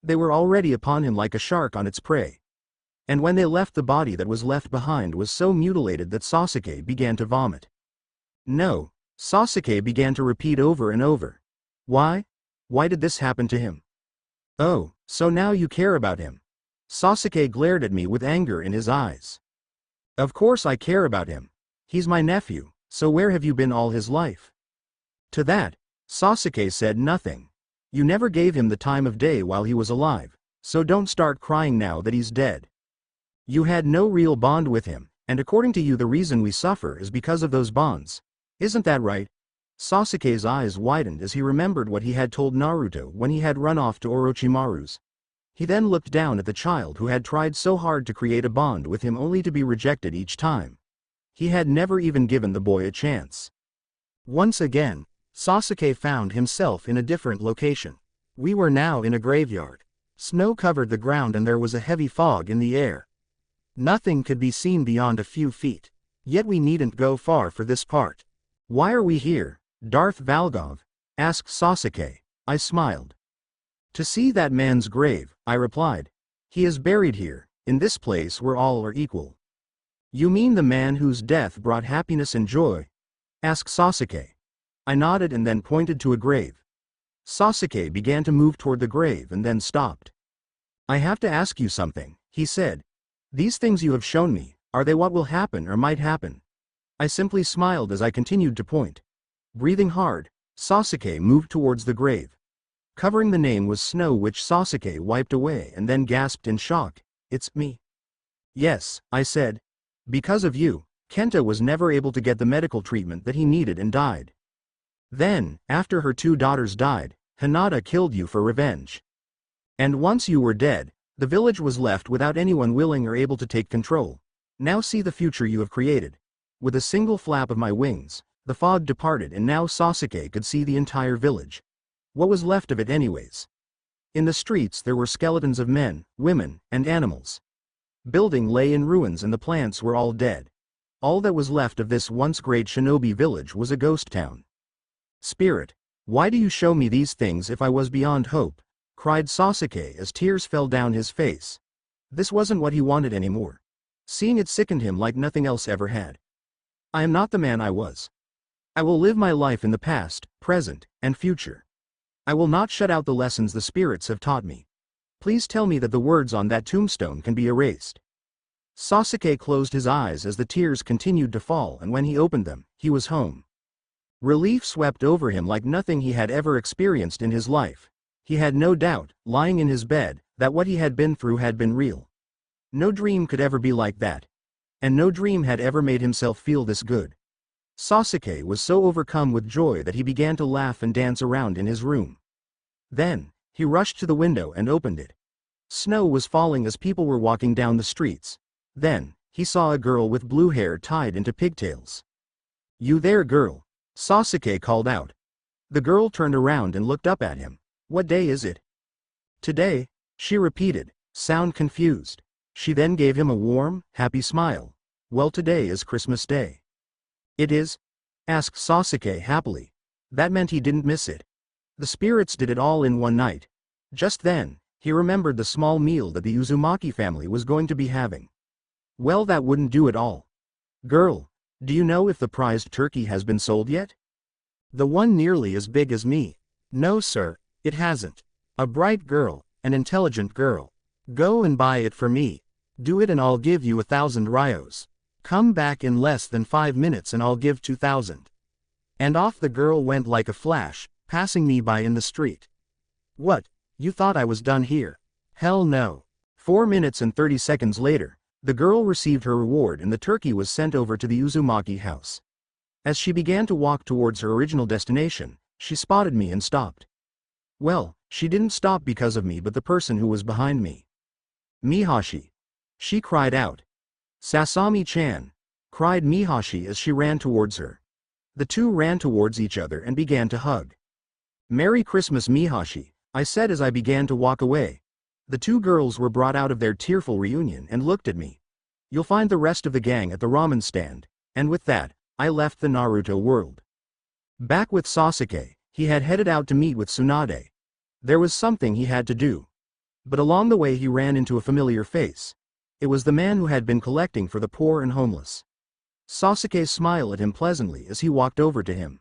They were already upon him like a shark on its prey. And when they left, the body that was left behind was so mutilated that Sasuke began to vomit. No, Sasuke began to repeat over and over. Why? Why did this happen to him? Oh, so now you care about him. Sasuke glared at me with anger in his eyes. Of course I care about him. He's my nephew, so where have you been all his life? To that, Sasuke said nothing. You never gave him the time of day while he was alive, so don't start crying now that he's dead. You had no real bond with him, and according to you the reason we suffer is because of those bonds. Isn't that right? Sasuke's eyes widened as he remembered what he had told Naruto when he had run off to Orochimaru's. He then looked down at the child who had tried so hard to create a bond with him only to be rejected each time. He had never even given the boy a chance. Once again, Sasuke found himself in a different location. We were now in a graveyard. Snow covered the ground and there was a heavy fog in the air. Nothing could be seen beyond a few feet. Yet we needn't go far for this part. Why are we here, Darth Valgov? Asked Sasuke. I smiled. To see that man's grave, I replied. He is buried here, in this place where all are equal. You mean the man whose death brought happiness and joy? Asked Sasuke. I nodded and then pointed to a grave. Sasuke began to move toward the grave and then stopped. I have to ask you something, he said. These things you have shown me, are they what will happen or might happen? I simply smiled as I continued to point. Breathing hard, Sasuke moved towards the grave. Covering the name was snow which Sasuke wiped away and then gasped in shock. It's me. Yes, I said. Because of you, Kenta was never able to get the medical treatment that he needed and died. Then, after her 2 daughters died, Hinata killed you for revenge. And once you were dead, the village was left without anyone willing or able to take control. Now see the future you have created. With a single flap of my wings, the fog departed and now Sasuke could see the entire village. What was left of it anyways? In the streets there were skeletons of men, women, and animals. Building lay in ruins and the plants were all dead. All that was left of this once great shinobi village was a ghost town. Spirit, why do you show me these things if I was beyond hope? Cried Sasuke as tears fell down his face. This wasn't what he wanted anymore. Seeing it sickened him like nothing else ever had. I am not the man I was. I will live my life in the past, present, and future. I will not shut out the lessons the spirits have taught me. Please tell me that the words on that tombstone can be erased. Sasuke closed his eyes as the tears continued to fall, and when he opened them, he was home. Relief swept over him like nothing he had ever experienced in his life. He had no doubt, lying in his bed, that what he had been through had been real. No dream could ever be like that. And no dream had ever made himself feel this good. Sasuke was so overcome with joy that he began to laugh and dance around in his room. Then, he rushed to the window and opened it. Snow was falling as people were walking down the streets. Then, he saw a girl with blue hair tied into pigtails. "You there, girl?" Sasuke called out. The girl turned around and looked up at him. "What day is it?" "Today," she repeated, sound confused. She then gave him a warm, happy smile. "Well, today is Christmas Day." "It is?" asked Sasuke happily. That meant he didn't miss it. The spirits did it all in one night. Just then, he remembered the small meal that the Uzumaki family was going to be having. Well, that wouldn't do at all. "Girl, do you know if the prized turkey has been sold yet?" "The one nearly as big as me." "No, sir, it hasn't." "A bright girl, an intelligent girl. Go and buy it for me. Do it and I'll give you 1,000 ryos. Come back in less than 5 minutes and I'll give 2,000. And off the girl went like a flash, passing me by in the street. "What, you thought I was done here?" "Hell no." 4 minutes and 30 seconds later, the girl received her reward and the turkey was sent over to the Uzumaki house. As she began to walk towards her original destination, she spotted me and stopped. Well, she didn't stop because of me but the person who was behind me. "Mihashi!" she cried out. "Sasami-chan!" cried Mihashi as she ran towards her. The two ran towards each other and began to hug. "Merry Christmas, Mihashi," I said as I began to walk away. The two girls were brought out of their tearful reunion and looked at me. "You'll find the rest of the gang at the ramen stand," and with that, I left the Naruto world. Back with Sasuke, he had headed out to meet with Tsunade. There was something he had to do. But along the way he ran into a familiar face. It was the man who had been collecting for the poor and homeless. Sasuke smiled at him pleasantly as he walked over to him.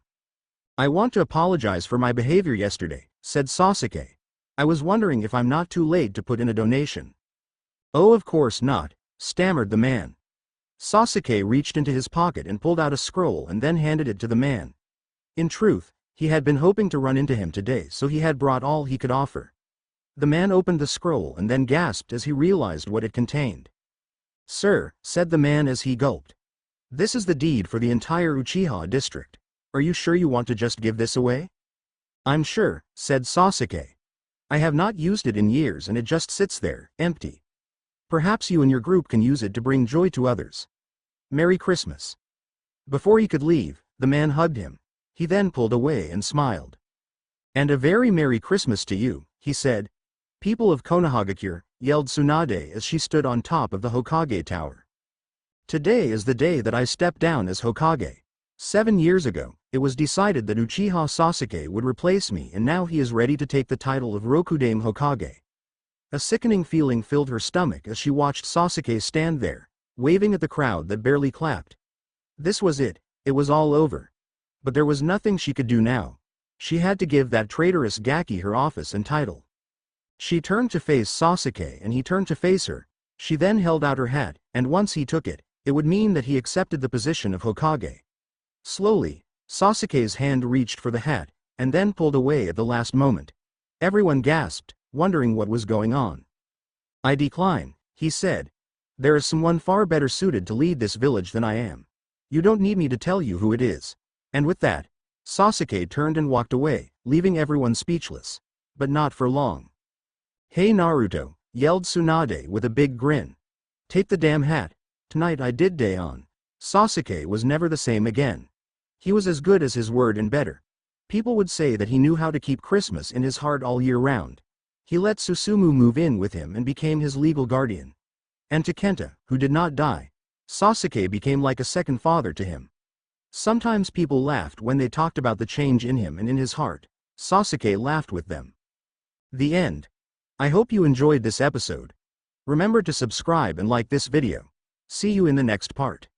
"I want to apologize for my behavior yesterday," said Sasuke. "I was wondering if I'm not too late to put in a donation." "Oh, of course not," stammered the man. Sasuke reached into his pocket and pulled out a scroll and then handed it to the man. In truth, he had been hoping to run into him today, so he had brought all he could offer. The man opened the scroll and then gasped as he realized what it contained. "Sir," said the man as he gulped. "This is the deed for the entire Uchiha district. Are you sure you want to just give this away?" "I'm sure," said Sasuke. "I have not used it in years and it just sits there, empty. Perhaps you and your group can use it to bring joy to others. Merry Christmas." Before he could leave, the man hugged him. He then pulled away and smiled. "And a very Merry Christmas to you," he said. "People of Konohagakure," yelled Tsunade as she stood on top of the Hokage tower. "Today is the day that I stepped down as Hokage. 7 years ago, it was decided that Uchiha Sasuke would replace me and now he is ready to take the title of Rokudame Hokage." A sickening feeling filled her stomach as she watched Sasuke stand there, waving at the crowd that barely clapped. This was it was all over. But there was nothing she could do now. She had to give that traitorous Gaki her office and title. She turned to face Sasuke and he turned to face her. She then held out her hat, and once he took it, it would mean that he accepted the position of Hokage. Slowly, Sasuke's hand reached for the hat, and then pulled away at the last moment. Everyone gasped, wondering what was going on. "I decline," he said. "There is someone far better suited to lead this village than I am. You don't need me to tell you who it is." And with that, Sasuke turned and walked away, leaving everyone speechless. But not for long. "Hey Naruto," yelled Tsunade with a big grin. "Take the damn hat. Tonight I did day on." Sasuke was never the same again. He was as good as his word and better. People would say that he knew how to keep Christmas in his heart all year round. He let Susumu move in with him and became his legal guardian. And to Kenta, who did not die, Sasuke became like a second father to him. Sometimes people laughed when they talked about the change in him and in his heart. Sasuke laughed with them. The end. I hope you enjoyed this episode. Remember to subscribe and like this video. See you in the next part.